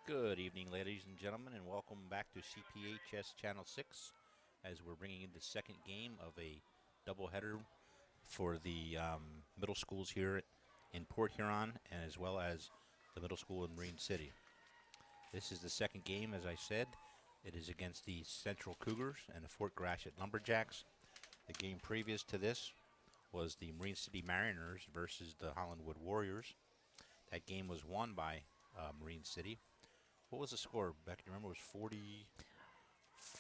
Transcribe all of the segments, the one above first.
Good evening, ladies and gentlemen, and welcome back to CPHS Channel 6 as we're bringing in the second game of a doubleheader for the middle schools here in Port Huron, and as well as the middle school in Marine City. This is the second game, as I said. It is against the Central Cougars and the Fort Gratiot Lumberjacks. The game previous to this was the Marine City Mariners versus the Hollandwood Warriors. That game was won by Marine City. What was the score, Beck? You remember it was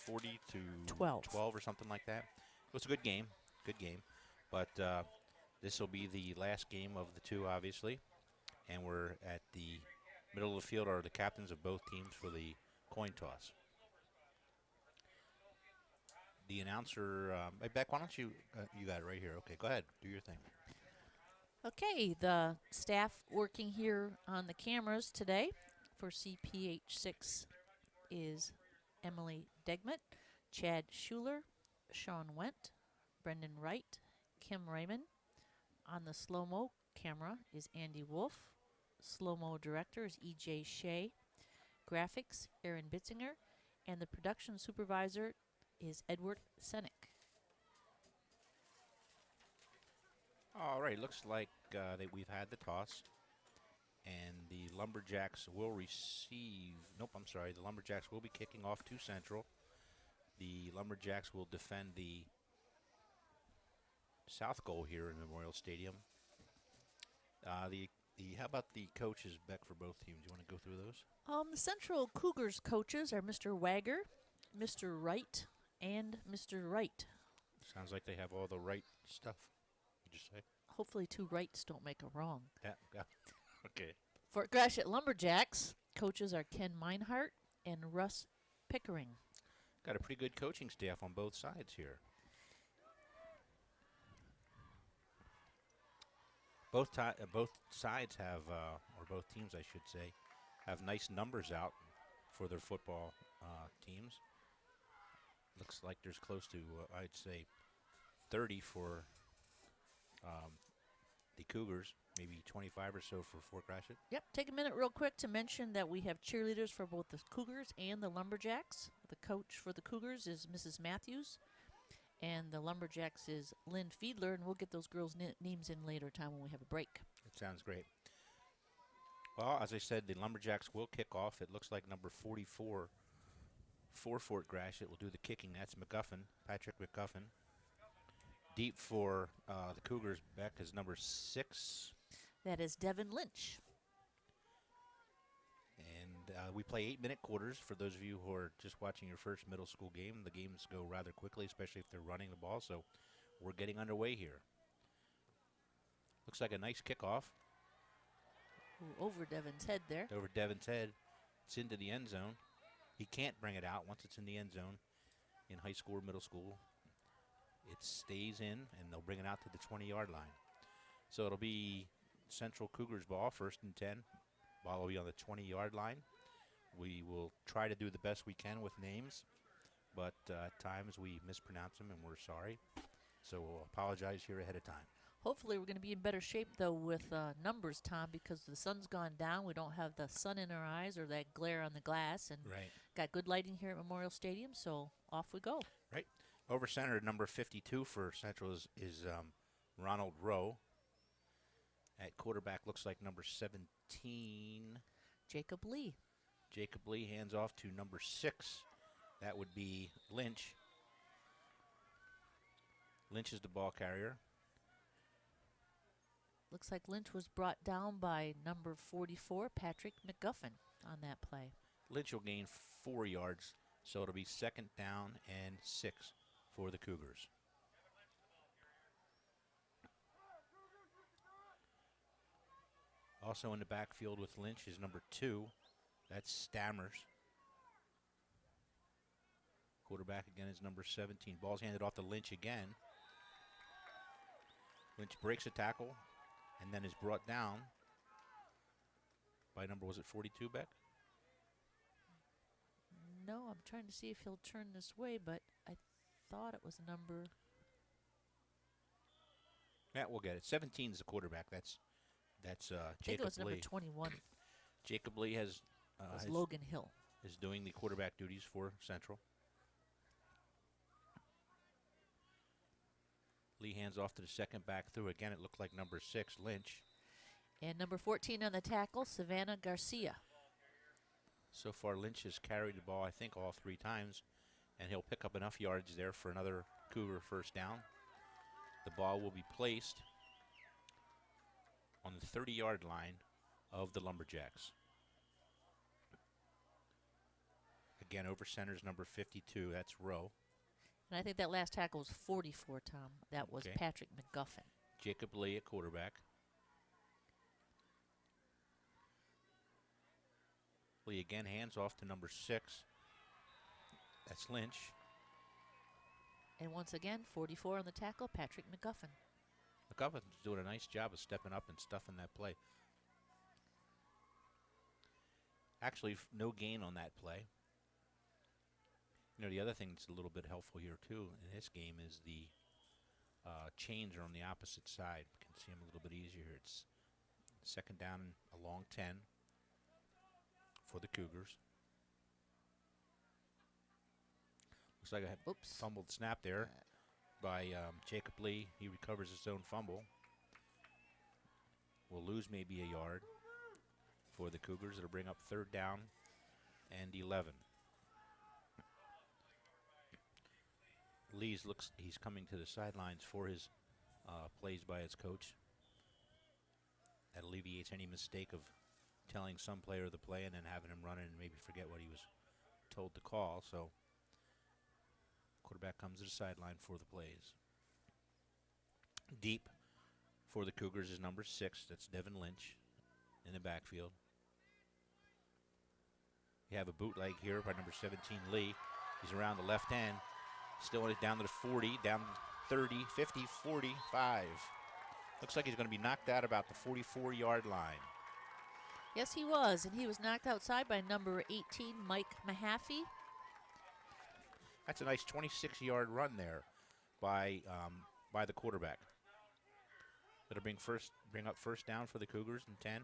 40 to 12 or something like that? It was a good game. But this will be the last game of the two, obviously. And we're at the middle of the field are the captains of both teams for the coin toss. The announcer, hey, Beck, why don't you, you got it right here. Okay, go ahead. Do your thing. Okay, the staff working here on the cameras today for CPH6 is Emily Degmont, Chad Schuler, Sean Wendt, Brendan Wright, Kim Raymond. On the slow-mo camera is Andy Wolf. Slow-mo director is E.J. Shea. Graphics, Aaron Bitzinger. And the production supervisor is Edward Senick. All right, looks like that we've had the toss. And the Lumberjacks will receive. Nope, I'm sorry. The Lumberjacks will be kicking off to Central. The Lumberjacks will defend the south goal here in Memorial Stadium. How about the coaches, Beck, for both teams? Do you want to go through those? The Central Cougars coaches are Mr. Wagger, Mr. Wright, and Mr. Wright. Sounds like they have all the right stuff. You just say? Hopefully 2 rights don't make a wrong. Yeah. Okay. For Gratiot Lumberjacks, coaches are Ken Meinhardt and Russ Pickering. Got a pretty good coaching staff on both sides here. Both sides have, or both teams, I should say, have nice numbers out for their football teams. Looks like there's close to, I'd say, 30 for the Cougars, maybe 25 or so for Fort Gratiot. Yep, take a minute real quick to mention that we have cheerleaders for both the Cougars and the Lumberjacks. The coach for the Cougars is Mrs. Matthews, and the Lumberjacks is Lynn Fiedler, and we'll get those girls' names in later time when we have a break. It sounds great. Well, as I said, the Lumberjacks will kick off. It looks like number 44 for Fort Gratiot will do the kicking. That's Patrick McGuffin. Deep for the Cougars, Beck, is number 6. That is Devin Lynch. And we play 8-minute quarters. For those of you who are just watching your first middle school game, the games go rather quickly, especially if they're running the ball. So we're getting underway here. Looks like a nice kickoff. Ooh, over Devin's head there. Over Devin's head. It's into the end zone. He can't bring it out once it's in the end zone in high school or middle school. It stays in, and they'll bring it out to the 20-yard line. So it'll be Central Cougars ball, 1st and 10. Ball will be on the 20-yard line. We will try to do the best we can with names, but at times we mispronounce them, and we're sorry. So we'll apologize here ahead of time. Hopefully we're going to be in better shape, though, with numbers, Tom, because the sun's gone down. We don't have the sun in our eyes or that glare on the glass. And right. Got good lighting here at Memorial Stadium, so off we go. Right. Over center, number 52 for Central is Ronald Rowe. At quarterback looks like number 17. Jacob Lee. Jacob Lee hands off to number 6. That would be Lynch. Lynch is the ball carrier. Looks like Lynch was brought down by number 44, Patrick McGuffin, on that play. Lynch will gain 4 yards, so it'll be 2nd down and 6 for the Cougars. Also in the backfield with Lynch is number 2. That's Stammers. Quarterback again is number 17. Ball's handed off to Lynch again. Lynch breaks a tackle and then is brought down by number, was it 42, Beck? No, I'm trying to see if he'll turn this way, but I thought it was number... Yeah, we'll get it. 17 is the quarterback. That's Jacob Lee. I think it was number 21. Jacob Lee has was Logan Hill. Is doing the quarterback duties for Central. Lee hands off to the second back through. Again, it looked like number 6, Lynch. And number 14 on the tackle, Savannah Garcia. So far, Lynch has carried the ball, I think, all 3 times, and he'll pick up enough yards there for another Cougar first down. The ball will be placed on the 30-yard line of the Lumberjacks. Again, over center's number 52. That's Rowe. And I think that last tackle was 44, Tom. That was Okay. Patrick McGuffin. Jacob Lee at quarterback. Lee again hands off to number 6. That's Lynch. And once again, 44 on the tackle, Patrick McGuffin. McGuffin's doing a nice job of stepping up and stuffing that play. Actually, no gain on that play. You know, the other thing that's a little bit helpful here, too, in this game is the chains are on the opposite side. You can see them a little bit easier. It's second down, a long 10 for the Cougars. Looks like a fumbled snap there by Jacob Lee. He recovers his own fumble. Will lose maybe a yard for the Cougars. It'll bring up third down and 11. He's coming to the sidelines for his plays by his coach. That alleviates any mistake of telling some player the play and then having him run it and maybe forget what he was told to call. So quarterback comes to the sideline for the plays. Deep for the Cougars is number 6. That's Devin Lynch in the backfield. You have a bootleg here by number 17, Lee. He's around the left end. Still down to the 40, down 30, 50, 45. Looks like he's going to be knocked out about the 44-yard line. Yes, he was, and he was knocked outside by number 18, Mike Mahaffey. That's a nice 26-yard run there by the quarterback. It'll bring up first down for the Cougars and 10.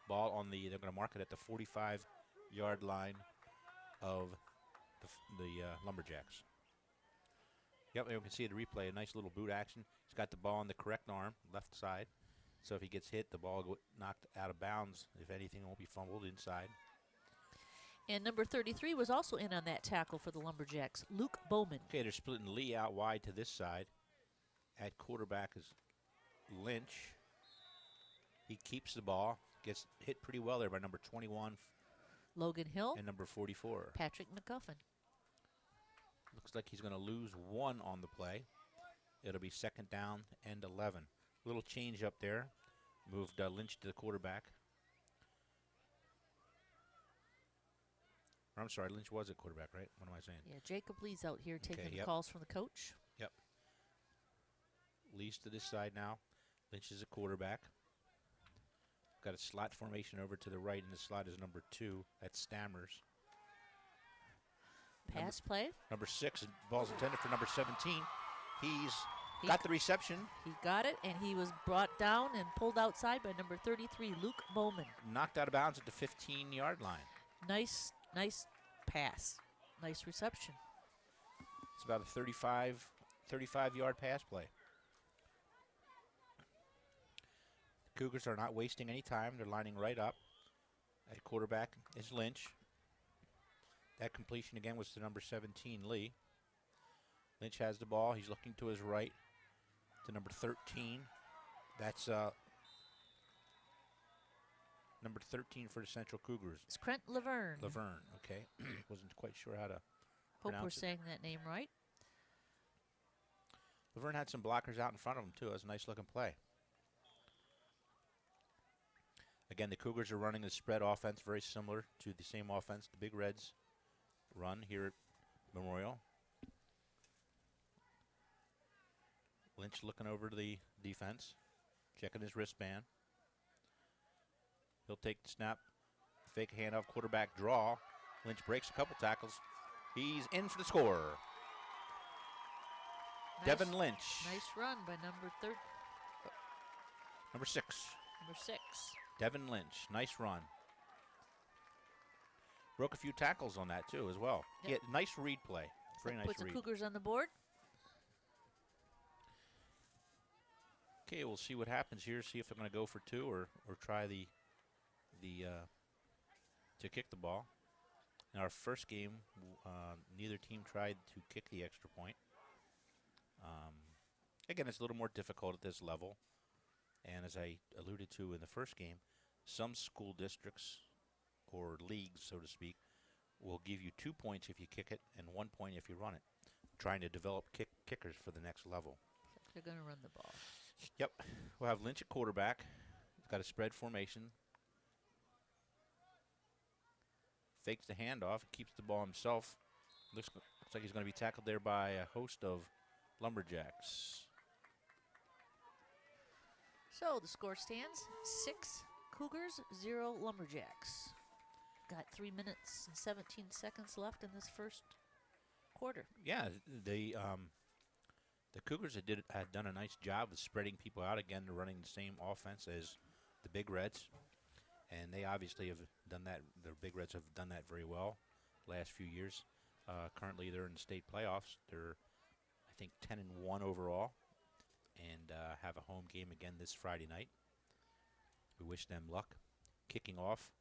Ball on they're going to mark it at the 45-yard line of the Lumberjacks. Yep, there we can see the replay, a nice little boot action. He's got the ball on the correct arm, left side. So if he gets hit, the ball will knocked out of bounds. If anything, it won't be fumbled inside. And number 33 was also in on that tackle for the Lumberjacks, Luke Bowman. Okay, they're splitting Lee out wide to this side. At quarterback is Lynch. He keeps the ball, gets hit pretty well there by number 21. Logan Hill. And number 44. Patrick McGuffin. Looks like he's going to lose 1 on the play. It'll be second down and 11. Little change up there. Moved Lynch to the quarterback. I'm sorry, Lynch was a quarterback, right? What am I saying? Yeah, Jacob Lee's out here taking Okay, the yep. calls from the coach. Yep. Lee's to this side now. Lynch is a quarterback. Got a slot formation over to the right, and the slot is number 2. That's Stammers. Pass play. Number 6, ball's intended for number 17. He's got the reception. He got it, and he was brought down and pulled outside by number 33, Luke Bowman. Knocked out of bounds at the 15-yard line. Nice pass. Nice reception. It's about a 35-yard pass play. The Cougars are not wasting any time. They're lining right up. At quarterback is Lynch. That completion again was to number 17, Lee. Lynch has the ball. He's looking to his right to number 13. That's number 13 for the Central Cougars. It's Trent Laverne. Laverne, okay. Wasn't quite sure how to Hope pronounce we're it. saying that name right. Laverne had some blockers out in front of him, too. It was a nice-looking play. Again, the Cougars are running a spread offense, very similar to the same offense the Big Reds run here at Memorial. Lynch looking over to the defense, checking his wristband. He'll take the snap, fake handoff, quarterback draw. Lynch breaks a couple tackles. He's in for the score. Devin Lynch. Nice run by Number 6. Number 6. Devin Lynch. Nice run. Broke a few tackles on that, too, as well. Yep. Yeah, nice read play. Very nice Puts read. the Cougars on the board. Okay, we'll see what happens here. See if they're going to go for two or try to kick the ball. In our first game, neither team tried to kick the extra point. Again, it's a little more difficult at this level. And as I alluded to in the first game, some school districts or leagues, so to speak, will give you 2 points if you kick it and 1 point if you run it, trying to develop kickers for the next level. They're going to run the ball. Yep. We'll have Lynch at quarterback. He's got a spread formation. Fakes the handoff, keeps the ball himself. Looks like he's going to be tackled there by a host of Lumberjacks. So the score stands 6 Cougars, 0 Lumberjacks. Got 3 minutes and 17 seconds left in this first quarter. Yeah, the Cougars had done a nice job of spreading people out again, running the same offense as the Big Reds, and they obviously have done that. The Big Reds have done that very well last few years. Currently, they're in the state playoffs. They're, I think, 10-1 overall, and have a home game again this Friday night. We wish them luck. Kicking off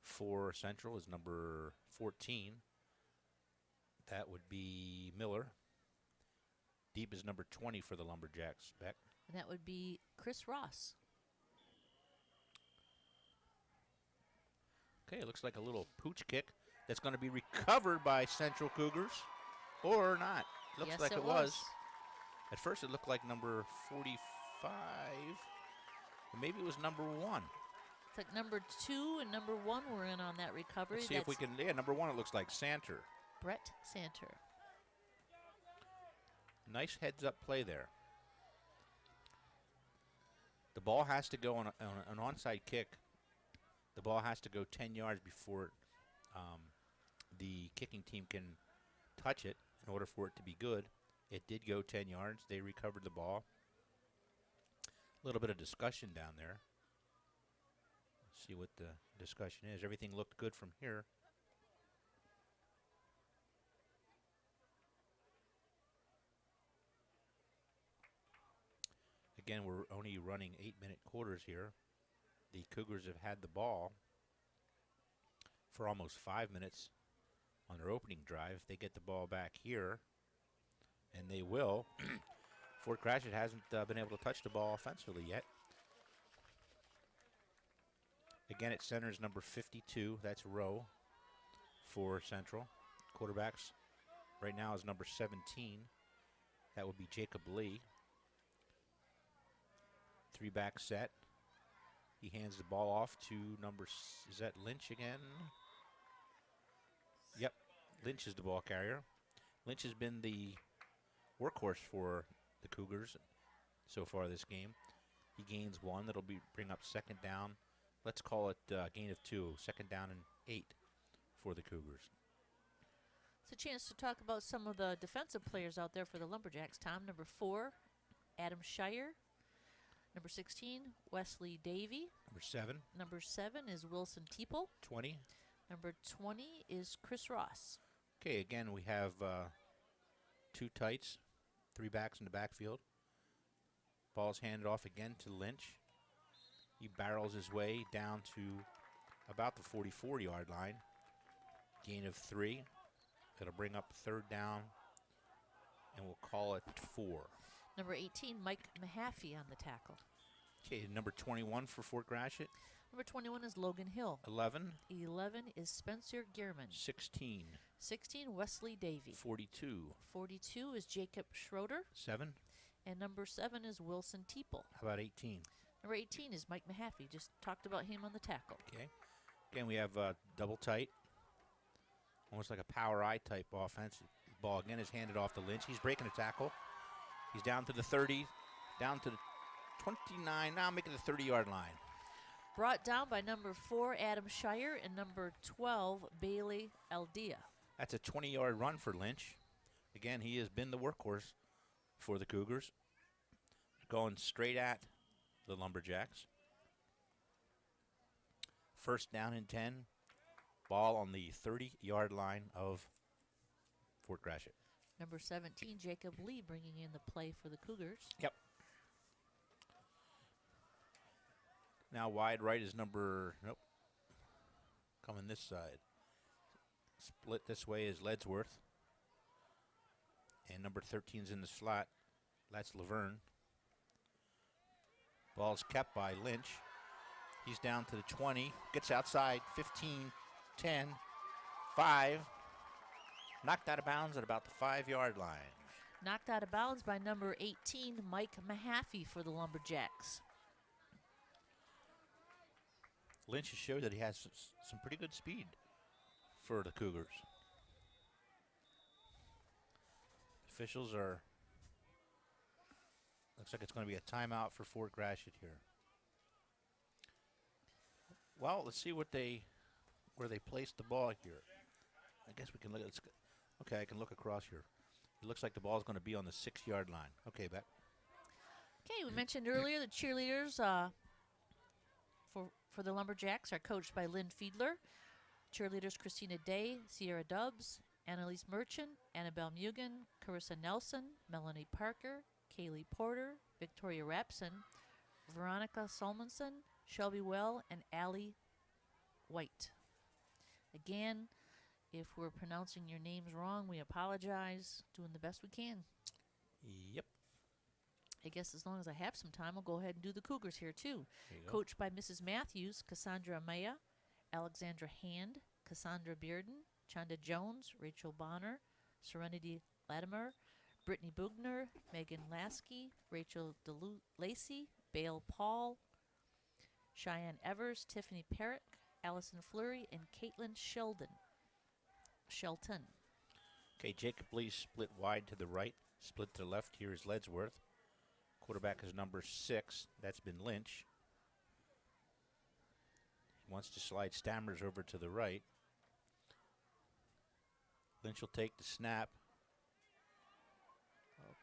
for Central is number 14. That would be Miller. Deep is number 20 for the Lumberjacks. Beck. And that would be Chris Ross. Okay, it looks like a little pooch kick that's going to be recovered by Central Cougars, or not. Looks Yes, like it was. At first, it looked like number 45. Maybe it was number 1. It's like number 2 and number 1 were in on that recovery. Let's see if we can. Yeah, number 1, it looks like Santer. Brett Santer. Nice heads-up play there. The ball has to go on an onside kick. The ball has to go 10 yards before the kicking team can touch it in order for it to be good. It did go 10 yards. They recovered the ball. A little bit of discussion down there. Let's see what the discussion is. Everything looked good from here. Again, we're only running 8-minute quarters here. The Cougars have had the ball for almost 5 minutes on their opening drive. If they get the ball back here, and they will, Fort Gratiot hasn't been able to touch the ball offensively yet. Again, at center is number 52. That's Rowe for Central. Quarterbacks right now is number 17. That would be Jacob Lee. 3-back set. He hands the ball off to is that Lynch again? Yep, Lynch is the ball carrier. Lynch has been the workhorse for the Cougars so far this game. He gains 1. That'll bring up second down. Let's call it gain of 2. Second down and 8 for the Cougars. It's a chance to talk about some of the defensive players out there for the Lumberjacks. Tom, number 4, Adam Shire. Number 16, Wesley Davey. Number 7. Number 7 is Wilson Teeple. 20. Number 20 is Chris Ross. Okay, again, we have 2 tights, 3 backs in the backfield. Ball's handed off again to Lynch. He barrels his way down to about the 44-yard line. Gain of 3. That'll bring up third down, and we'll call it 4. Number 18, Mike Mahaffey on the tackle. Okay, number 21 for Fort Gratiot. Number 21 is Logan Hill. 11. 11 is Spencer Gehrman. 16. 16, Wesley Davey. 42. 42 is Jacob Schroeder. 7. And number 7 is Wilson Teeple. How about 18? Number 18 is Mike Mahaffey. Just talked about him on the tackle. Okay. Again, we have double tight. Almost like a power I type offense. Ball again is handed off to Lynch. He's breaking a tackle. He's down to the 30, down to the 29, now making the 30-yard line. Brought down by number 4, Adam Shire, and number 12, Bailey Aldea. That's a 20-yard run for Lynch. Again, he has been the workhorse for the Cougars. Going straight at the Lumberjacks. First down and 10 Ball on the 30-yard line of Fort Gratiot. Number 17, Jacob Lee, bringing in the play for the Cougars. Yep. Now wide right is coming this side. Split this way is Ledsworth. And number 13's in the slot. That's Laverne. Ball's kept by Lynch. He's down to the 20. Gets outside. 15, 10, 5. Knocked out of bounds at about the 5-yard line. Knocked out of bounds by number 18, Mike Mahaffey for the Lumberjacks. Lynch has showed that he has some pretty good speed for the Cougars. Officials are, looks like it's going to be a timeout for Fort Gratiot here. Well, let's see where they placed the ball here. I guess we can look at it. Okay, I can look across here. It looks like the ball is going to be on the 6-yard line. Okay, Beck. Okay, we mentioned earlier the cheerleaders for the Lumberjacks are coached by Lynn Fiedler. Cheerleaders Christina Day, Sierra Dubbs, Annalise Merchant, Annabelle Mugen, Carissa Nelson, Melanie Parker, Kaylee Porter, Victoria Rapson, Veronica Solmonson, Shelby Well, and Allie White. Again, if we're pronouncing your names wrong, we apologize. Doing the best we can. Yep. I guess as long as I have some time, I'll go ahead and do the Cougars here, too. Coach Coached by Mrs. Matthews, Cassandra Maya, Alexandra Hand, Cassandra Bearden, Chanda Jones, Rachel Bonner, Serenity Latimer, Brittany Bugner, Megan Lasky, Rachel Lacey, Bale Paul, Cheyenne Evers, Tiffany Perrick, Allison Fleury, and Caitlin Shelton. Okay, Jacob Lee split wide to the right, split to the left. Here is Ledsworth. Quarterback is number 6. That's been Lynch. He wants to slide Stammers over to the right. Lynch will take the snap.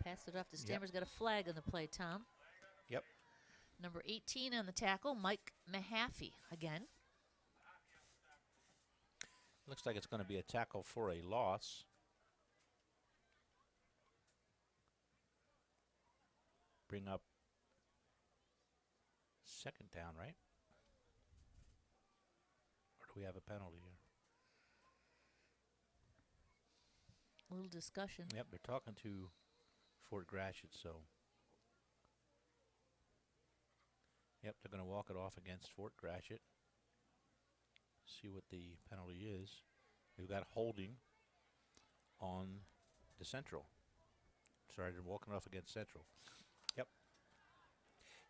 Pass it off to Stammers. Got a flag on the play, Tom. Yep. Number 18 on the tackle, Mike Mahaffey again. Looks like it's going to be a tackle for a loss. Bring up second down, right? Or do we have a penalty here? A little discussion. Yep, they're talking to Fort Gratiot, so. Yep, they're going to walk it off against Fort Gratiot. See what the penalty is. We've got holding on the Central. Sorry, they're walking off against Central. Yep.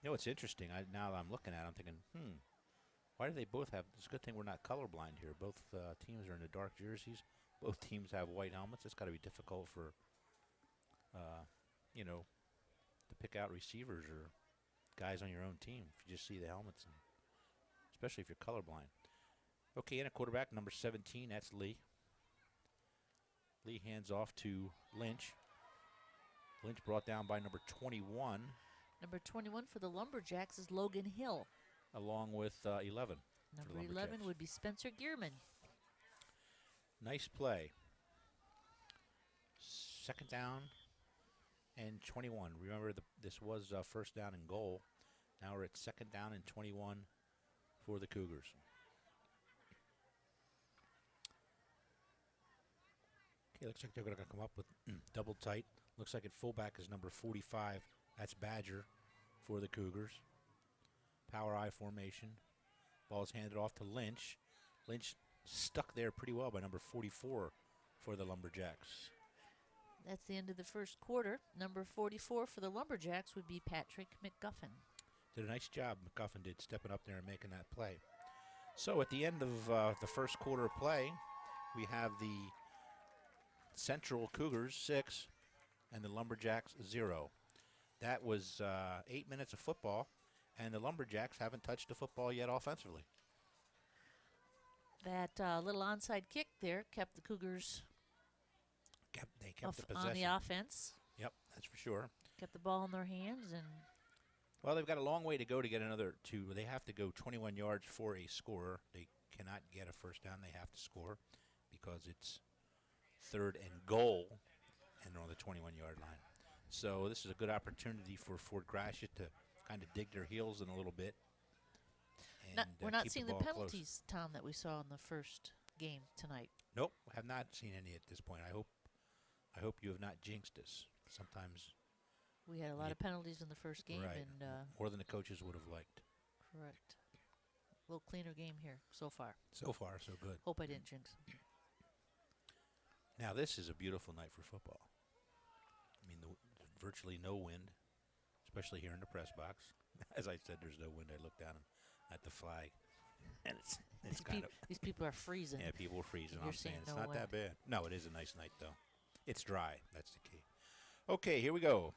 You know, it's interesting. Now that I'm looking at it, I'm thinking, why do they both have, it's a good thing we're not colorblind here. Both teams are in the dark jerseys. Both teams have white helmets. It's got to be difficult for, to pick out receivers or guys on your own team if you just see the helmets, and especially if you're colorblind. Okay, and a quarterback, number 17, that's Lee. Lee hands off to Lynch. Lynch brought down by number 21. Number 21 for the Lumberjacks is Logan Hill. Along with 11. Number 11 would be Spencer Gearman. Nice play. Second down and 21. Remember, this was first down and goal. Now we're at second down and 21 for the Cougars. Okay, looks like they're going to come up with double tight. Looks like at fullback is number 45. That's Badger for the Cougars. Power I formation. Ball is handed off to Lynch. Lynch stuck there pretty well by number 44 for the Lumberjacks. That's the end of the first quarter. Number 44 for the Lumberjacks would be Patrick McGuffin. Did a nice job, McGuffin did, stepping up there and making that play. So at the end of the first quarter of play, we have the Central Cougars 6 and the Lumberjacks 0. That was 8 minutes of football, and the Lumberjacks haven't touched the football yet offensively. That little onside kick there kept the Cougars They kept the possession. on the offense. Yep, that's for sure. Kept the ball in their hands. And well, they've got a long way to go to get another two. They have to go 21 yards for a score. They cannot get a first down. They have to score because it's 3rd and goal, and they're on the 21-yard line. So this is a good opportunity for Fort Gratiot to kind of dig their heels in a little bit. And We're not keep seeing the the ball penalties, Tom, that we saw in the first game tonight. Nope, have not seen any at this point. I hope you have not jinxed us. Sometimes we had a lot of penalties in the first game, right. and more than the coaches would have liked. Correct. A little cleaner game here so far. So far, so good. Hope I didn't jinx. Now this is a beautiful night for football. I mean, virtually no wind, especially here in the press box. As I said, there's no wind. I look down at the flag, and it's kind of these people are freezing. Yeah, people are freezing. You're I'm saying it's no not wind. that bad. No, it is a nice night though. It's dry. That's the key. Okay, here we go.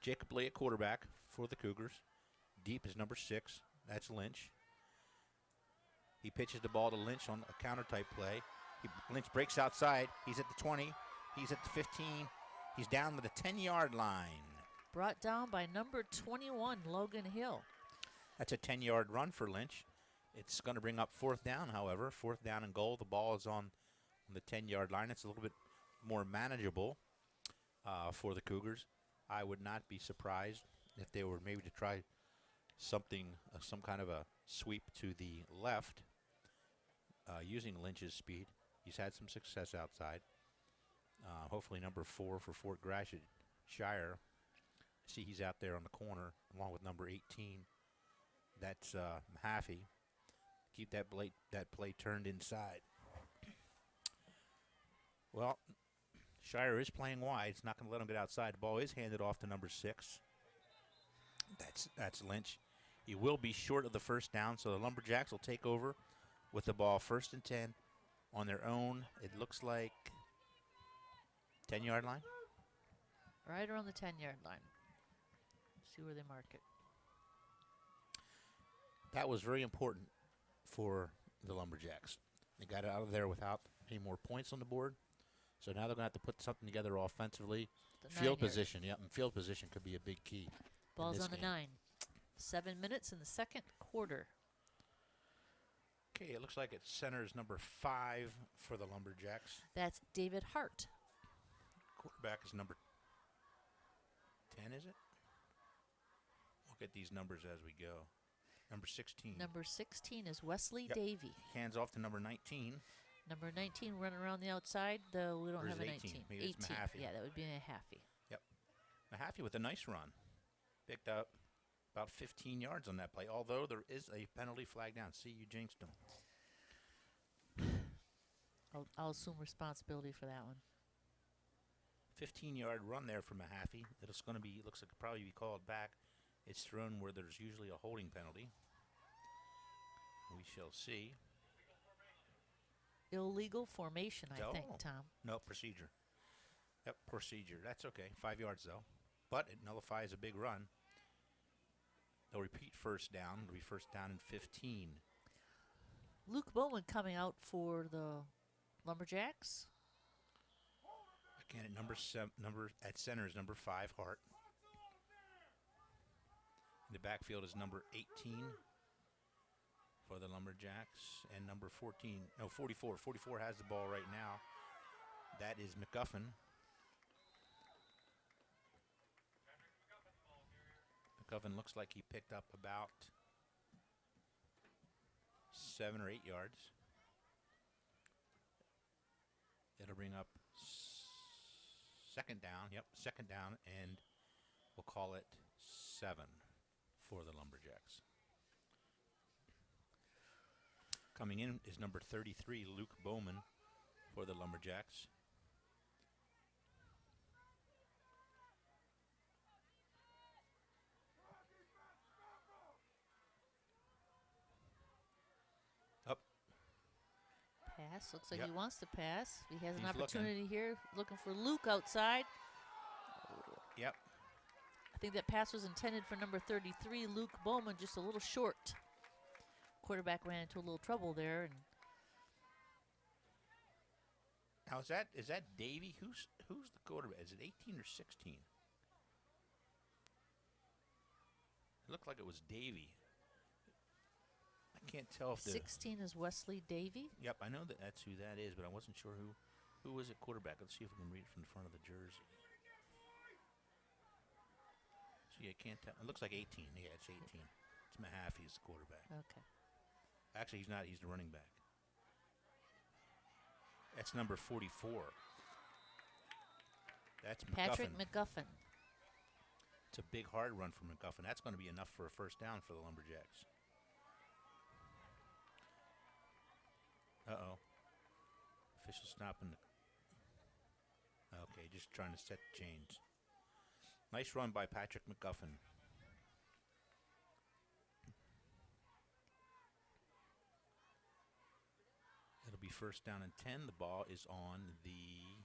Jacob Lee at quarterback for the Cougars. Deep is number 6. That's Lynch. He pitches the ball to Lynch on a counter-type play. Lynch breaks outside. He's at the 20. He's at the 15. He's down to the 10-yard line. Brought down by number 21, Logan Hill. That's a 10-yard run for Lynch. It's going to bring up 4th down, however. 4th down and goal. The ball is on the 10-yard line. It's a little bit more manageable for the Cougars. I would not be surprised if they were maybe to try something, some kind of a sweep to the left using Lynch's speed. He's had some success outside. Hopefully number 4 for Fort Gratiot, Shire. See, he's out there on the corner along with number 18. That's Mahaffey. Keep that play turned inside. Well, Shire is playing wide. It's not going to let him get outside. The ball is handed off to number 6. That's Lynch. He will be short of the first down, so the Lumberjacks will take over with the ball 1st and 10 on their own. It looks like 10-yard line. Right around the 10-yard line. See where they mark it. That was very important for the Lumberjacks. They got it out of there without any more points on the board. So now they're going to have to put something together offensively. Field position, and field position could be a big key. Ball's on the 9. 7 minutes in the second quarter. Okay, it looks like it's center's number 5 for the Lumberjacks. That's David Hart. Quarterback is number 10, is it? We'll get these numbers as we go. Number 16. Number 16 is Wesley Davey. Hands off to number 19. Number 19 running around the outside, though we don't have a 19. Maybe 18. It's Mahaffey. Yeah, that would be Mahaffey. Yep. Mahaffey with a nice run. Picked up about 15 yards on that play, although there is a penalty flag down. See, you jinxed him. I'll assume responsibility for that one. 15-yard run there for Mahaffey. Looks like it'll probably be called back. It's thrown where there's usually a holding penalty. We shall see. Illegal formation, I think, Tom. No, procedure. Yep, procedure. That's okay. 5 yards, though. But it nullifies a big run. They'll repeat first down. It'll be first down and 15. Luke Bowman coming out for the Lumberjacks. Again, at center is number 5, Hart. In the backfield is number 18 for the Lumberjacks, and number 44. 44 has the ball right now. That is McGuffin. McGuffin looks like he picked up about 7 or 8 yards. It'll bring up second down. Yep, second down, and we'll call it 7 for the Lumberjacks. Coming in is number 33, Luke Bowman, for the Lumberjacks. Up. Pass. Looks like he wants to pass. He has an He's opportunity here. Looking for Luke outside. Yep. I think that pass was intended for number 33, Luke Bowman, just a little short. Quarterback ran into a little trouble there. And now is that Davey? Who's the quarterback? Is it 18 or 16? It looked like it was Davey. I can't tell if the 16 is Wesley Davy. Yep, I know that's who that is, but I wasn't sure who was at quarterback. Let's see if we can read it from the front of the jersey. See, I can't tell. It looks like 18. Yeah, it's 18. It's Mahaffey is the quarterback. Okay. Actually, he's not. He's the running back. That's number 44. That's Patrick McGuffin. McGuffin. It's a big, hard run for McGuffin. That's going to be enough for a first down for the Lumberjacks. Uh-oh. Official stopping the... Okay, just trying to set the chains. Nice run by Patrick McGuffin. It'll be first down and 10. The ball is on the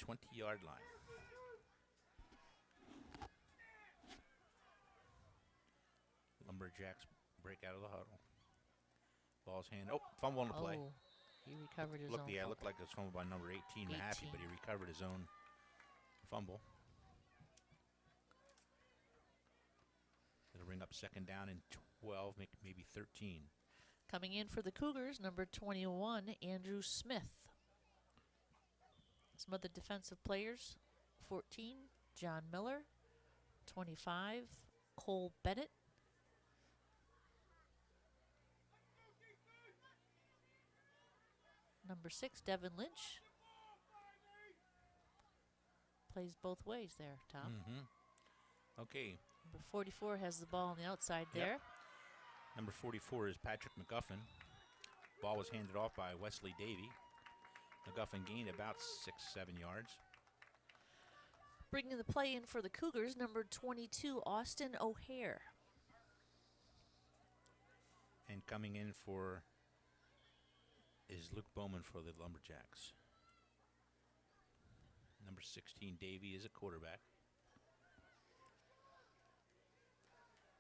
20-yard line. Lumberjacks break out of the huddle. Ball's hand. Oh, fumble on the play. Oh, he recovered his own Yeah, it fumble. looked like it was fumbled by number 18, Mahaffey, 18. but he recovered his own fumble. It'll bring up second down and 12, maybe 13. Coming in for the Cougars, number 21, Andrew Smith. Some other defensive players, 14, John Miller. 25, Cole Bennett. Number 6, Devin Lynch. Plays both ways there, Tom. Mm-hmm. Okay. Number 44 has the ball on the outside there. Number 44 is Patrick McGuffin. Ball was handed off by Wesley Davy. McGuffin gained about 6-7 yards. Bringing the play in for the Cougars, number 22, Austin O'Hare. And coming in for is Luke Bowman for the Lumberjacks. Number 16, Davy, is a quarterback.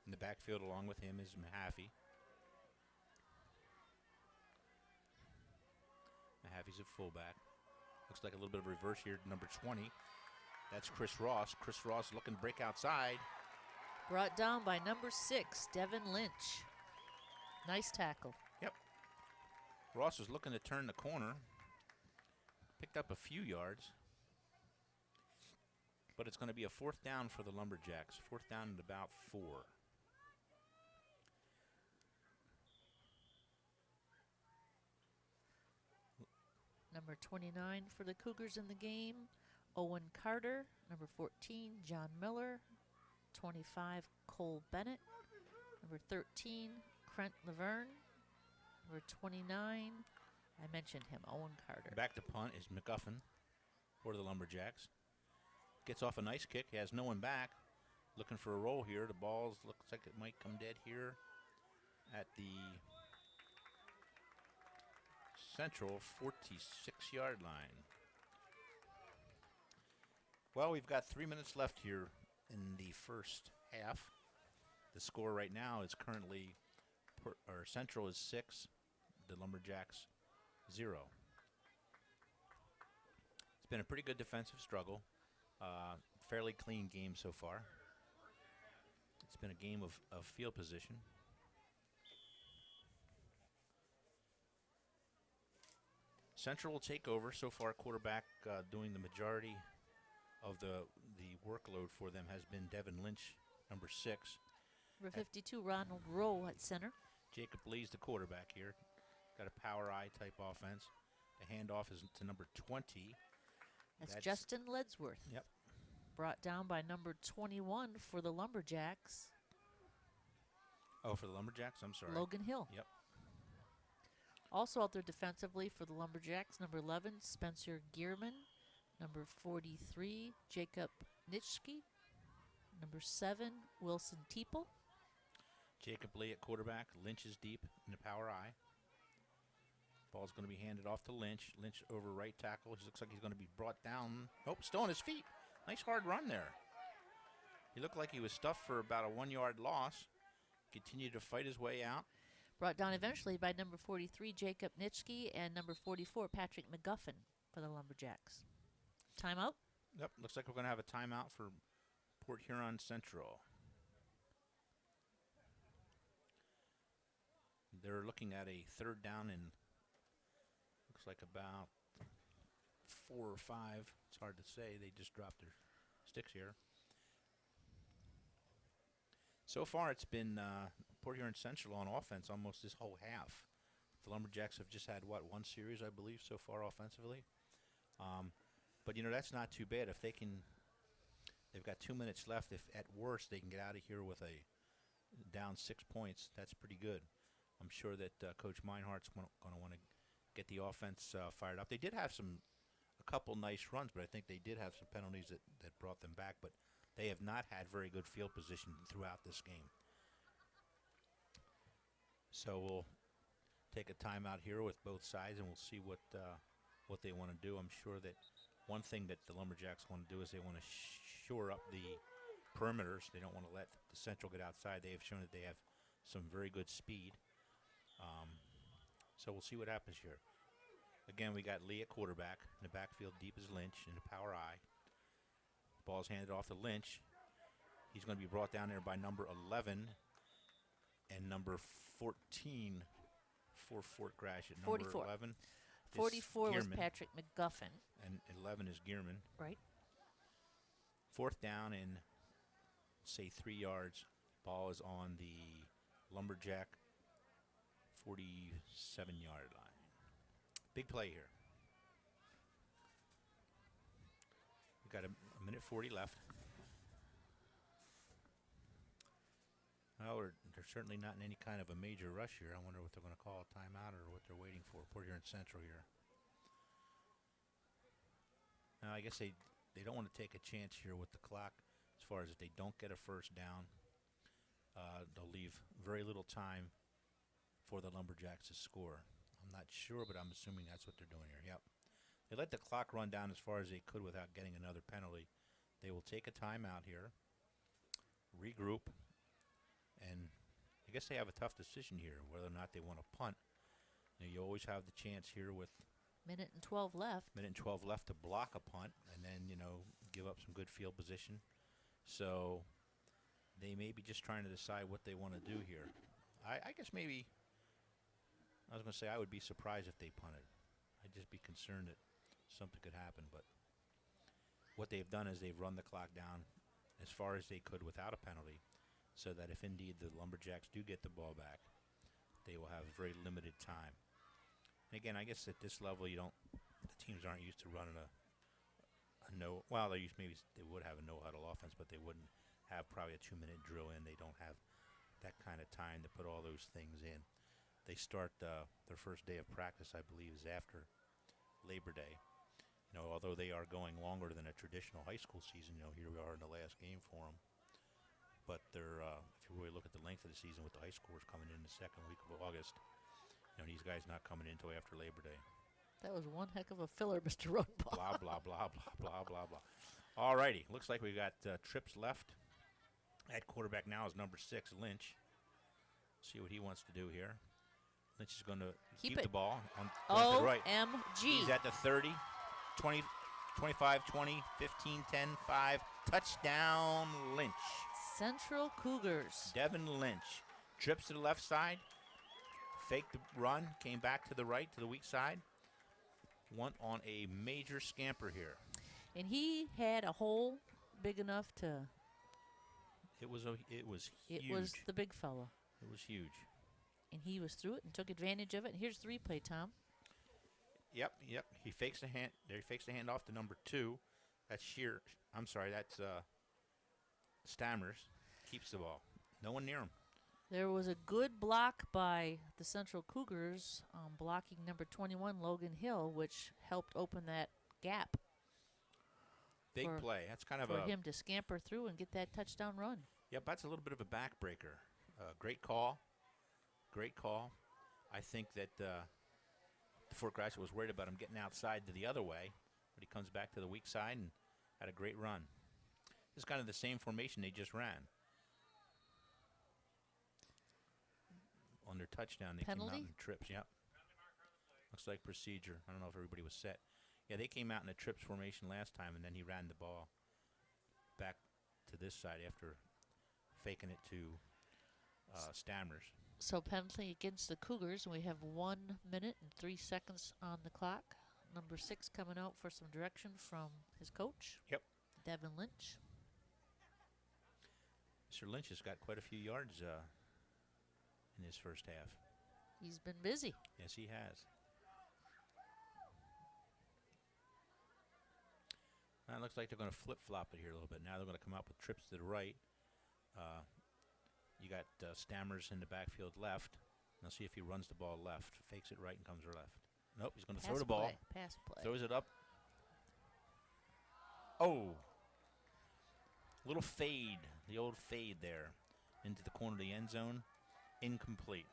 In the backfield along with him is Mahaffey. Mahaffey's a fullback. Looks like a little bit of reverse here. Number 20, that's Chris Ross. Chris Ross looking to break outside. Brought down by number 6, Devin Lynch. Nice tackle. Yep. Ross was looking to turn the corner. Picked up a few yards. But it's going to be a fourth down for the Lumberjacks. Fourth down at about 4. Number 29 for the Cougars in the game, Owen Carter. Number 14, John Miller. 25, Cole Bennett. Number 13, Trent Laverne. Number 29, I mentioned him, Owen Carter. Back to punt is McGuffin for the Lumberjacks. Gets off a nice kick. He has no one back. Looking for a roll here. The ball looks like it might come dead here at the Central 46-yard line. Well, we've got 3 minutes left here in the first half. The score right now is currently, Central is 6, the Lumberjacks 0. It's been a pretty good defensive struggle. Fairly clean game so far. It's been a game of field position. Central will take over. So far, quarterback doing the majority of the workload for them has been Devin Lynch, number 6. Number 52, Ronald Rowe at center. Jacob Lee's the quarterback here. Got a power eye type offense. The handoff is to number 20. That's Justin Ledsworth. Yep. Brought down by number 21 for the Lumberjacks. Oh, for the Lumberjacks? I'm sorry. Logan Hill. Yep. Also out there defensively for the Lumberjacks, number 11, Spencer Gearman. Number 43, Jacob Nitschke. Number 7, Wilson Teeple. Jacob Lee at quarterback. Lynch is deep in the power eye. Ball's going to be handed off to Lynch. Lynch over right tackle. It looks like he's going to be brought down. Oh, still on his feet. Nice hard run there. He looked like he was stuffed for about a 1-yard loss. Continued to fight his way out. Brought down eventually by number 43, Jacob Nitschke, and number 44, Patrick McGuffin for the Lumberjacks. Timeout? Yep, looks like we're going to have a timeout for Port Huron Central. they're looking at a third down and looks like about 4 or 5. It's hard to say. They just dropped their sticks here. So far, it's been Port Huron Central on offense almost this whole half. The Lumberjacks have just had, one series, I believe, so far offensively. But, that's not too bad. If they can, they've got 2 minutes left. If at worst they can get out of here with a down 6 points, that's pretty good. I'm sure that Coach Meinhardt's going to want to get the offense fired up. They did have a couple nice runs, but I think they did have some penalties that brought them back. But they have not had very good field position throughout this game. So we'll take a timeout here with both sides, and we'll see what they want to do. I'm sure that one thing that the Lumberjacks want to do is they want to shore up the perimeters. They don't want to let the Central get outside. They have shown that they have some very good speed. So we'll see what happens here. Again, we got Lee at quarterback. In the backfield, deep is Lynch in the power I. Ball's handed off to Lynch. He's going to be brought down there by number 11 and number 14 for Fort Gratiot. Number 44. 11 44 was Gearman, Patrick McGuffin. and 11 is Gearman. Right. Fourth down and, say, 3 yards. Ball is on the Lumberjack 47-yard line. Big play here. We've got a minute 40 left. Well, they're certainly not in any kind of a major rush here. I wonder what they're going to call a timeout or what they're waiting for. Port Huron Central here. Now, I guess they don't want to take a chance here with the clock as far as if they don't get a first down. They'll leave very little time for the Lumberjacks to score. I'm not sure, but I'm assuming that's what they're doing here. Yep. They let the clock run down as far as they could without getting another penalty. They will take a timeout here, regroup, and I guess they have a tough decision here whether or not they want to punt. You always have the chance here with Minute and 12 left. minute and 12 left to block a punt and then, give up some good field position. So they may be just trying to decide what they want to do here. I guess maybe I was going to say I would be surprised if they punted. I'd just be concerned that something could happen. But what they've done is they've run the clock down as far as they could without a penalty so that if indeed the Lumberjacks do get the ball back, they will have very limited time. And again, I guess at this level, the teams aren't used to running a no. Well, they would have a no-huddle offense, but they wouldn't have probably a 2-minute drill in. They don't have that kind of time to put all those things in. They start their first day of practice, I believe, is after Labor Day. Although they are going longer than a traditional high school season, here we are in the last game for them. But they're, if you really look at the length of the season with the high schoolers coming in the second week of August, these guys not coming in until after Labor Day. That was one heck of a filler, Mr. Rodenbaugh. Blah, blah, blah, blah, blah, blah, blah. All righty. Looks like we got trips left. At quarterback now is number 6, Lynch. See what he wants to do here. Lynch is going to keep the ball on to the right. OMG. He's at the 30, 20, 25, 20, 15, 10, 5. Touchdown, Lynch. Central Cougars. Devin Lynch trips to the left side, faked the run, came back to the right, to the weak side. Went on a major scamper here. And he had a hole big enough to... It was huge. It was the big fella. It was huge. And he was through it and took advantage of it. And here's the replay, Tom. Yep. He fakes the hand. There, he fakes the hand off to number 2. That's Shear. I'm sorry. That's Stammers. Keeps the ball. No one near him. There was a good block by the Central Cougars, blocking number 21, Logan Hill, which helped open that gap. Big play. That's kind of for him to scamper through and get that touchdown run. Yep, that's a little bit of a backbreaker. Great call. I think that Fort Gratiot was worried about him getting outside to the other way, but he comes back to the weak side and had a great run. This is kind of the same formation they just ran. On their touchdown, they Penalty? came out in trips. Yep. Looks like procedure. I don't know if everybody was set. Yeah, they came out in a trips formation last time, and then he ran the ball back to this side after faking it to Stammers. So penalty against the Cougars. We have 1 minute and 3 seconds on the clock. Number 6 coming out for some direction from his coach. Yep. Devin Lynch. Mr. Lynch has got quite a few yards in his first half. He's been busy. Yes, he has. Now it looks like they're going to flip-flop it here a little bit. Now they're going to come up with trips to the right. You got Stammers in the backfield left. Now see if he runs the ball left. Fakes it right and comes left. Nope, he's going to throw the ball. Pass play. Throws it up. Oh. Little fade. The old fade there into the corner of the end zone. Incomplete.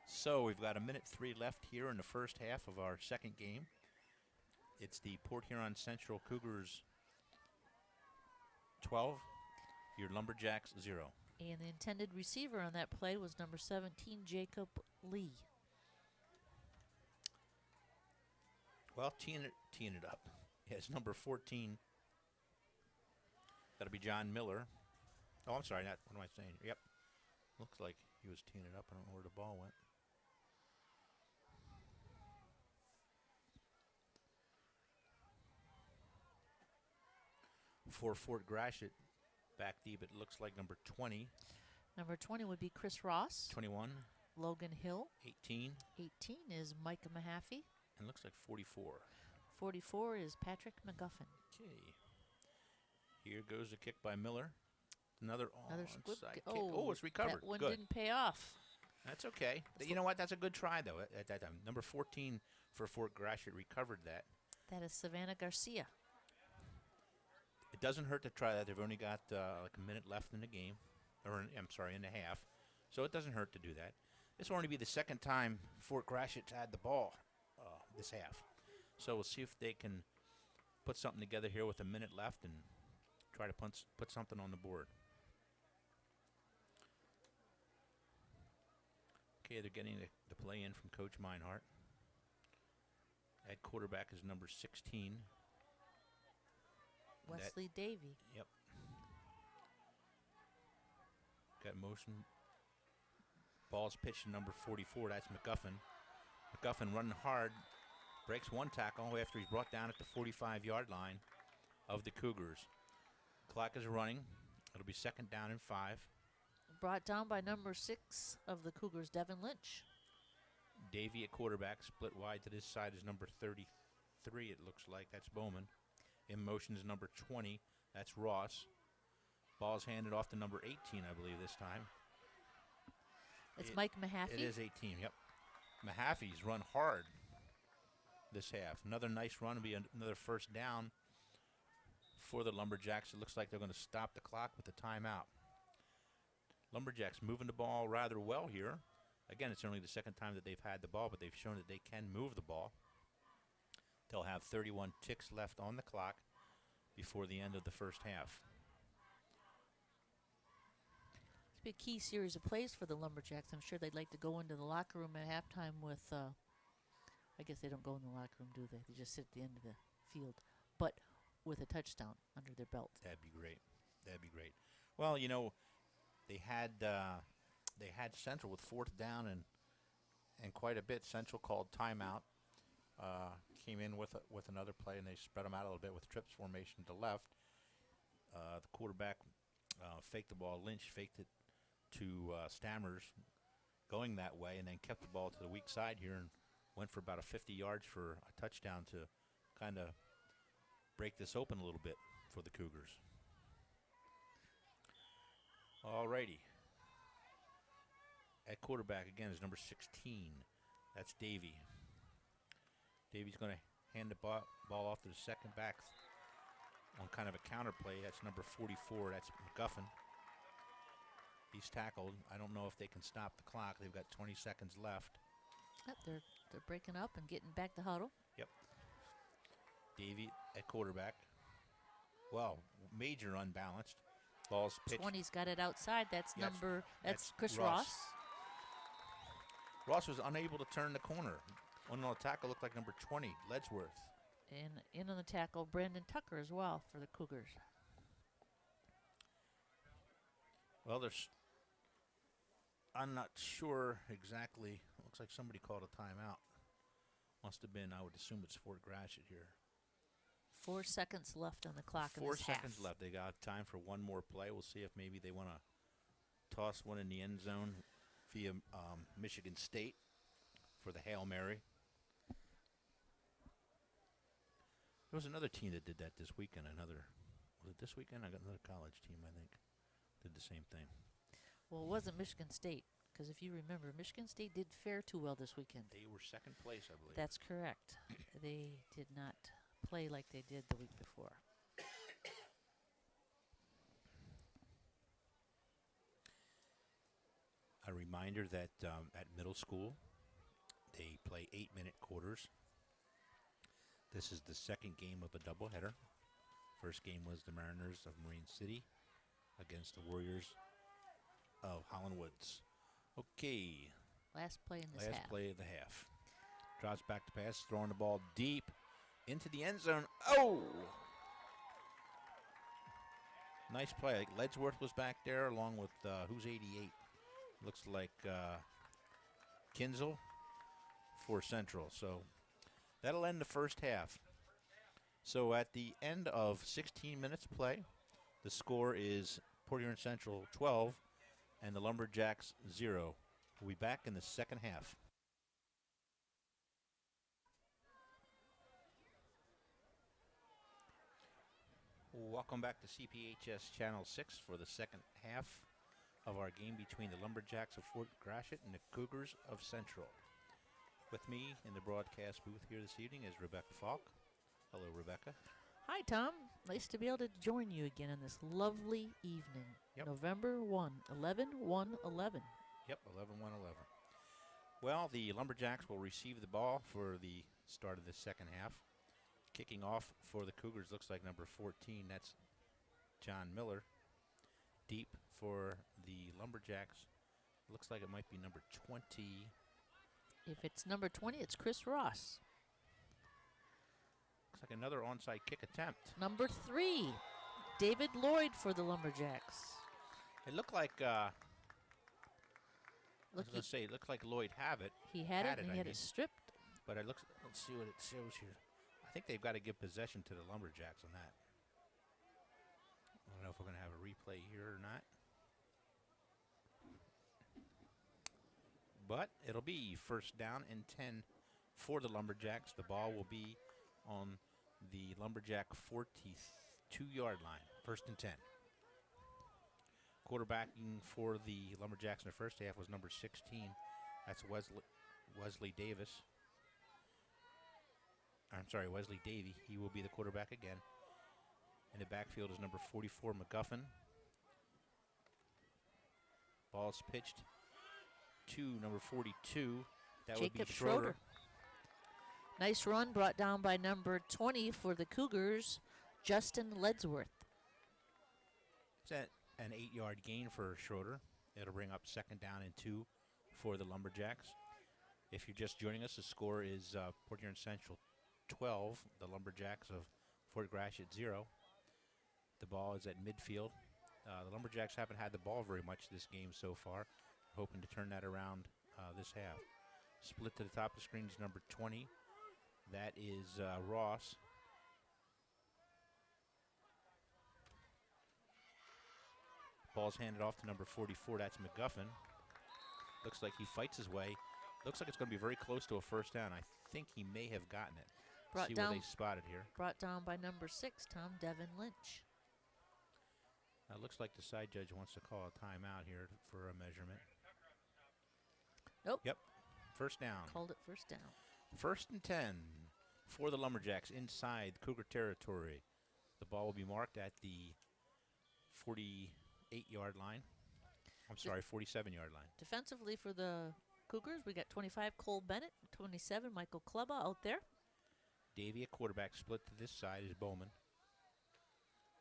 So we've got 1:03 left here in the first half of our second game. It's the Port Huron Central Cougars 12, your Lumberjacks 0. And the intended receiver on that play was number 17, Jacob Lee. Well, teeing it up. Yes, number 14. That'll be John Miller. Oh, I'm sorry. What am I saying? Yep. Looks like he was teeing it up. I don't know where the ball went. For Fort Gratiot, back deep, it looks like number 20. Number 20 would be Chris Ross. 21. Logan Hill. 18. 18 is Micah Mahaffey. And looks like 44. 44 is Patrick McGuffin. Okay. Here goes the kick by Miller. Another onside kick. Oh, it's recovered. That one Good. didn't pay off. That's okay. You know what? That's a good try, though, at that time. Number 14 for Fort Gratiot recovered that. That is Savannah Garcia. It doesn't hurt to try that. They've only got like a minute left in the game. In the half. So it doesn't hurt to do that. This will only be the second time Fort Gratiot's had the ball this half. So we'll see if they can put something together here with a minute left and try to put something on the board. Okay, they're getting the play in from Coach Meinhardt. At quarterback is number 16. Wesley Davey. Yep. Got motion. Ball's pitched to number 44. That's McGuffin. McGuffin running hard. Breaks one tackle after he's brought down at the 45-yard line of the Cougars. Clock is running. It'll be second down and 5. Brought down by number 6 of the Cougars, Devin Lynch. Davey at quarterback. Split wide to this side is number 33, it looks like. That's Bowman. In motion is number 20. That's Ross. Ball's handed off to number 18, I believe, this time. It's Mike Mahaffey. It is 18, yep. Mahaffey's run hard this half. Another nice run will be another first down for the Lumberjacks. It looks like they're going to stop the clock with the timeout. Lumberjacks moving the ball rather well here. Again, it's only the second time that they've had the ball, but they've shown that they can move the ball. They'll have 31 ticks left on the clock before the end of the first half. It's been a key series of plays for the Lumberjacks. I'm sure they'd like to go into the locker room at halftime with, I guess they don't go in the locker room, do they? They just sit at the end of the field. But with a touchdown under their belt. That'd be great. That'd be great. Well, you know, they had Central with fourth down and quite a bit. Central called timeout. Came in with another play, and they spread them out a little bit with trips formation to left. The quarterback faked the ball. Lynch faked it to Stammers going that way, and then kept the ball to the weak side here and went for about 50 yards for a touchdown to kind of break this open a little bit for the Cougars. All righty. At quarterback, again, is number 16. That's Davey. Davey's going to hand the ball off to the second back on kind of a counter play. That's number 44. That's McGuffin. He's tackled. I don't know if they can stop the clock. They've got 20 seconds left. Yep, they're breaking up and getting back to huddle. Yep. Davey at quarterback. Well, major unbalanced. Ball's pitched. 20's got it outside. That's Chris Ross. Ross. Ross was unable to turn the corner. On the tackle looked like number 20, Ledsworth. And in on the tackle, Brandon Tucker as well for the Cougars. Well, there's I'm not sure exactly. Looks like somebody called a timeout. Must have been, I would assume it's Fort Gratiot here. 4 seconds left on the clock in 4 this seconds half. left. They got time for one more play. We'll see if maybe they want to toss one in the end zone via Michigan State for the Hail Mary. There was another team that did that this weekend. Was it this weekend? I got another college team, I think, did the same thing. Well, it wasn't Michigan State, because if you remember, Michigan State did fare too well this weekend. They were second place, I believe. That's correct. They did not play like they did the week before. A reminder that at middle school, they play 8-minute quarters. This is the second game of a doubleheader. First game was the Mariners of Marine City against the Warriors of Holland Woods. Okay. Last play in this half. Last play of the half. Drops back to pass, throwing the ball deep into the end zone. Oh! Nice play. Ledsworth was back there along with, who's 88? Looks like Kinzel for Central. So that'll end the first half. So at the end of 16 minutes play, the score is Port Huron Central 12 and the Lumberjacks 0. We'll be back in the second half. Welcome back to CPHS Channel 6 for the second half of our game between the Lumberjacks of Fort Gratiot and the Cougars of Central. With me in the broadcast booth here this evening is Rebecca Falk. Hello, Rebecca. Hi, Tom. Nice to be able to join you again on this lovely evening. Yep. November 1, 11/1/11. Yep, 11-1-11. Well, the Lumberjacks will receive the ball for the start of the second half. Kicking off for the Cougars looks like number 14. That's John Miller. Deep for the Lumberjacks. Looks like it might be number 20. If it's number 20, it's Chris Ross. Looks like another onside kick attempt. Number 3, David Lloyd for the Lumberjacks. It looked like, I was going to say, it looked like Lloyd had it. He had it, and he had it stripped. But it looks, let's see what it shows here. I think they've got to give possession to the Lumberjacks on that. I don't know if we're going to have a replay here or not. But it'll be first down and 10 for the Lumberjacks. The ball will be on the Lumberjack 42-yard line. First and 10. Quarterbacking for the Lumberjacks in the first half was number 16. That's Wesley Davis. I'm sorry, Wesley Davey. He will be the quarterback again. In the backfield is number 44, McGuffin. Ball's pitched to number 42. That would be Jacob Schroeder. Nice run brought down by number 20 for the Cougars, Justin Ledsworth. It's an 8-yard gain for Schroeder. It'll bring up second down and 2 for the Lumberjacks. If you're just joining us, the score is Port Huron Central 12, the Lumberjacks of Fort Gratiot 0. The ball is at midfield. The Lumberjacks haven't had the ball very much this game so far. Hoping to turn that around this half. Split to the top of the screen is number 20. That is Ross. Ball's handed off to number 44. That's McGuffin. Looks like he fights his way. Looks like it's going to be very close to a first down. I think he may have gotten it. Brought See down, where they spotted here. Brought down by number 6, Tom, Devin Lynch. Now, it looks like the side judge wants to call a timeout here for a measurement. Nope. Yep. First down. Called it first down. First and 10 for the Lumberjacks inside Cougar territory. The ball will be marked at the 48-yard line. I'm sorry, 47-yard line. Defensively for the Cougars, we got 25, Cole Bennett, 27, Michael Kleba out there. Davey, a quarterback split to this side, is Bowman.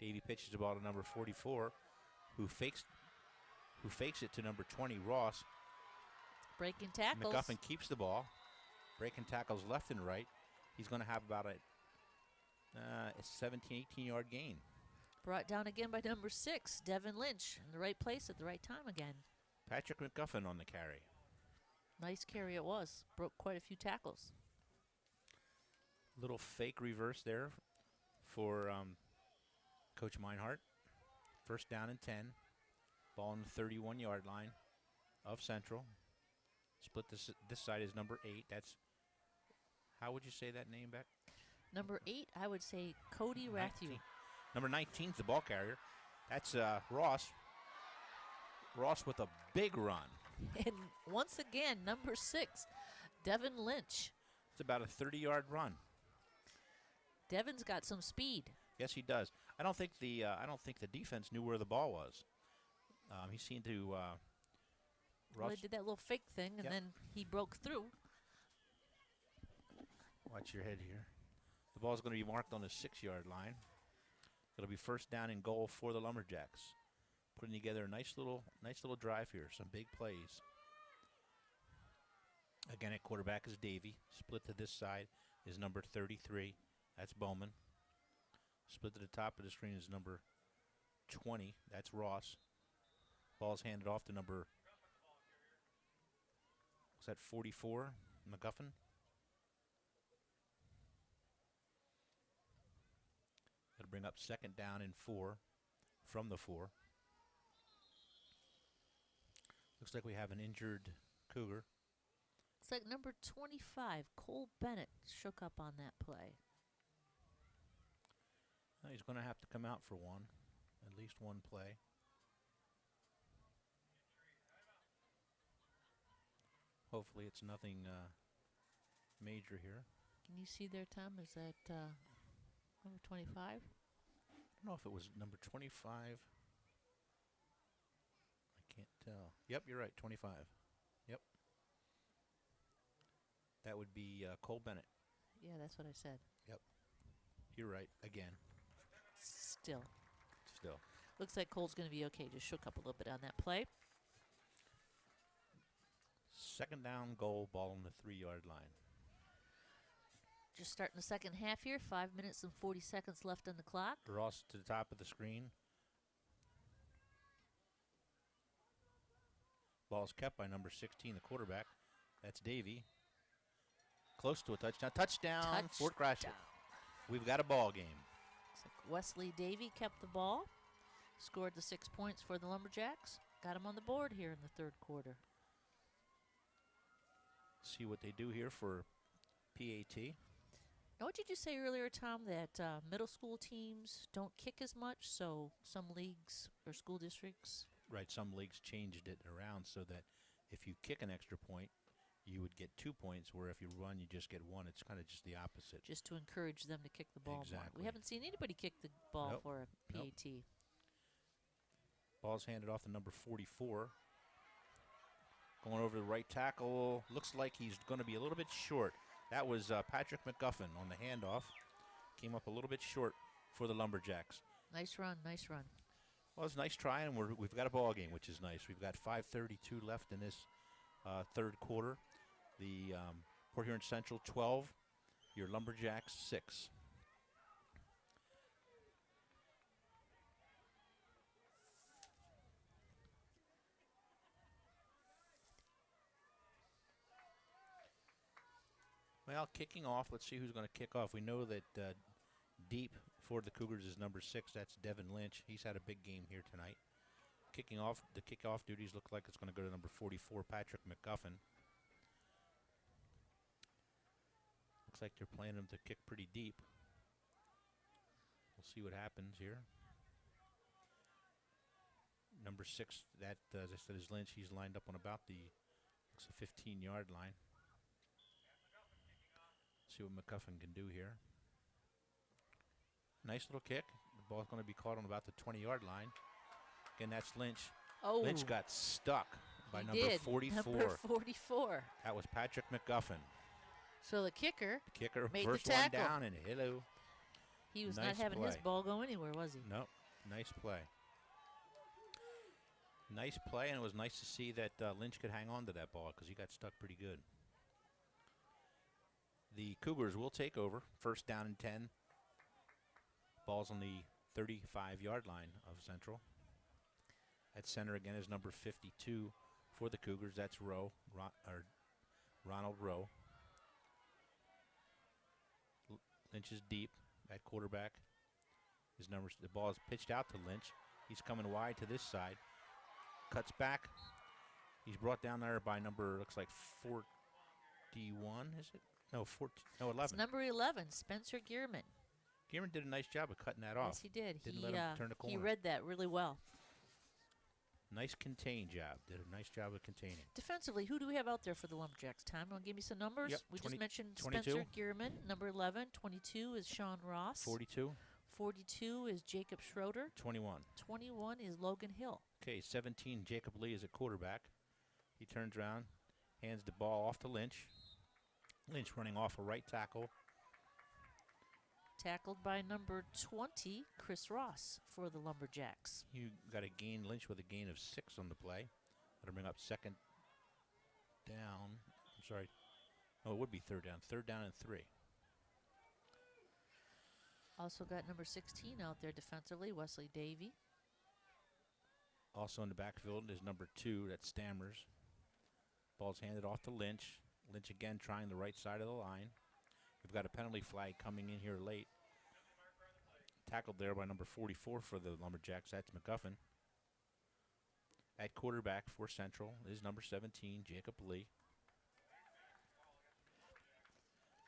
Davey pitches the ball to number 44, who fakes it to number 20, Ross. Breaking tackles. McGuffin keeps the ball. Breaking tackles left and right. He's going to have about a 17, 18-yard gain. Brought down again by number 6, Devin Lynch, in the right place at the right time again. Patrick McGuffin on the carry. Nice carry it was. Broke quite a few tackles. Little fake reverse there for Coach Meinhardt. First down and 10. Ball on the 31-yard line of Central. Split this side is number 8. That's, how would you say that name back? Number 8, I would say Cody Gratiot. Number 19 is the ball carrier. That's Ross. Ross with a big run. And once again, number 6, Devin Lynch. It's about a 30-yard run. Devin's got some speed. Yes, he does. I don't think the defense knew where the ball was. He seemed to. Well, he did that little fake thing, and then he broke through. Watch your head here. The ball is going to be marked on the 6-yard line. It'll be first down and goal for the Lumberjacks. Putting together a nice little drive here. Some big plays. Again, at quarterback is Davey. Split to this side is number 33. That's Bowman. Split to the top of the screen is number 20. That's Ross. Ball's handed off to number, was that 44, McGuffin? It'll bring up second down and 4 from the 4. Looks like we have an injured Cougar. It's like number 25, Cole Bennett, shook up on that play. He's going to have to come out for at least one play. Hopefully it's nothing major here. Can you see there, Tom? Is that number 25? I don't know if it was number 25. I can't tell. Yep, you're right, 25. Yep. That would be Cole Bennett. Yeah, that's what I said. Yep. You're right, again. Still. Still. Looks like Cole's going to be okay. Just shook up a little bit on that play. Second down goal, ball on the 3-yard line. Just starting the second half here. 5 minutes and 40 seconds left on the clock. Ross to the top of the screen. Ball's kept by number 16, the quarterback. That's Davey. Close to a touchdown. Touchdown. Fort Gratiot. We've got a ball game. Looks like Wesley Davey kept the ball. Scored the 6 points for the Lumberjacks. Got him on the board here in the third quarter. See what they do here for PAT. Now, what did you say earlier, Tom, that middle school teams don't kick as much, so some leagues or school districts? Right, some leagues changed it around so that if you kick an extra point, you would get 2 points, where if you run, you just get 1. It's kind of just the opposite. Just to encourage them to kick the ball more. Exactly. We haven't seen anybody kick the ball Nope. for a PAT. Nope. Ball's handed off to number 44. Going over the right tackle. Looks like he's going to be a little bit short. That was Patrick McGuffin on the handoff. Came up a little bit short for the Lumberjacks. Nice run, nice run. Well, it's a nice try, and we've got a ball game, which is nice. We've got 5:32 left in this third quarter. The Port Huron Central 12, your Lumberjacks 6. Well, kicking off, let's see who's going to kick off. We know that deep for the Cougars is number 6. That's Devin Lynch. He's had a big game here tonight. Kicking off, the kickoff duties look like it's going to go to number 44, Patrick McGuffin. Looks like they're planning him to kick pretty deep. We'll see what happens here. Number 6, that, as I said, is Lynch. He's lined up on about the 15-yard line. See what McGuffin can do here. Nice little kick. The ball's going to be caught on about the 20-yard line. Again, that's Lynch. Oh, Lynch got stuck by he number did. 44. Number 44. That was Patrick McGuffin. So the kicker made first the one tackle. down, and hello. He was Nice not having his play. ball go anywhere, was he? Nope. Nice play. Nice play, and it was nice to see that Lynch could hang on to that ball because he got stuck pretty good. The Cougars will take over. First down and 10. Ball's on the 35-yard line of Central. At center again is number 52, For the Cougars, that's Ronald Rowe. Lynch is deep at quarterback. The ball is pitched out to Lynch. He's coming wide to this side. Cuts back. He's brought down there by number, looks like 41, is it? No, 11. It's number 11, Spencer Gearman. Gearman did a nice job of cutting that off. Yes, he did. Didn't let him turn the corner. He read that really well. Nice contain job. Did a nice job of containing. Defensively, who do we have out there for the Lumberjacks? Tom, want to give me some numbers? Yep, We just mentioned 22. Spencer Gearman, number 11. 22 is Sean Ross. 42. 42 is Jacob Schroeder. 21. 21 is Logan Hill. Okay, 17, Jacob Lee is a quarterback. He turns around, hands the ball off to Lynch. Lynch running off a right tackle. Tackled by number 20, Chris Ross for the Lumberjacks. You got a gain, Lynch with a gain of 6 on the play. That'll bring up second down. I'm sorry. Oh, it would be third down. Third down and 3. Also got number 16 out there defensively, Wesley Davey. Also in the backfield is number 2, that's Stammers. Ball's handed off to Lynch. Lynch again trying the right side of the line. We've got a penalty flag coming in here late. Tackled there by number 44 for the Lumberjacks. That's McGuffin. At quarterback for Central is number 17, Jacob Lee.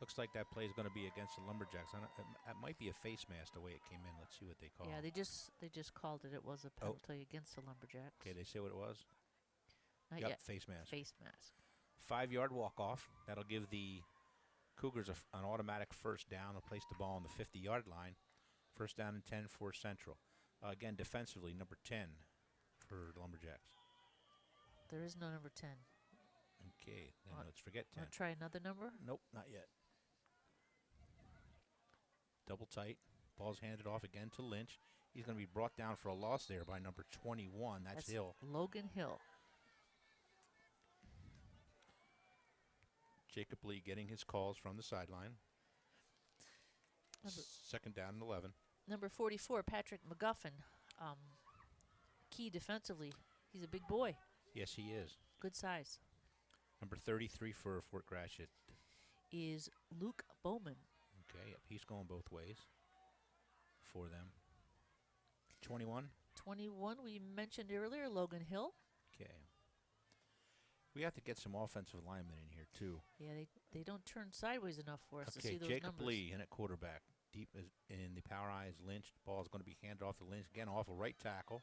Looks like that play is going to be against the Lumberjacks. That might be a face mask the way it came in. Let's see what they call Yeah, it. they just called it. It was a penalty against the Lumberjacks. Okay, they say what it was? Not Yep, yet. face mask. Face mask. 5-yard walk-off. That'll give the Cougars an automatic first down. They'll place the ball on the 50-yard line. First down and 10 for Central. Again, defensively, number 10 for the Lumberjacks. There is no number 10. Okay, then let's forget 10. Want to try another number? Nope, not yet. Double tight. Ball's handed off again to Lynch. He's going to be brought down for a loss there by number 21. That's Hill. Logan Hill. Jacob Lee getting his calls from the sideline. Second down and 11. Number 44, Patrick McGuffin. Key defensively. He's a big boy. Yes, he is. Good size. Number 33 for Fort Gratiot is Luke Bowman. Okay, yep, he's going both ways for them. 21. 21, we mentioned earlier, Logan Hill. Okay. We have to get some offensive linemen in here, too. Yeah, they don't turn sideways enough for us to see Okay, those Jacob numbers. Lee in at quarterback. Deep in the power eye is Lynch. The ball is going to be handed off to Lynch. Again, off a right tackle.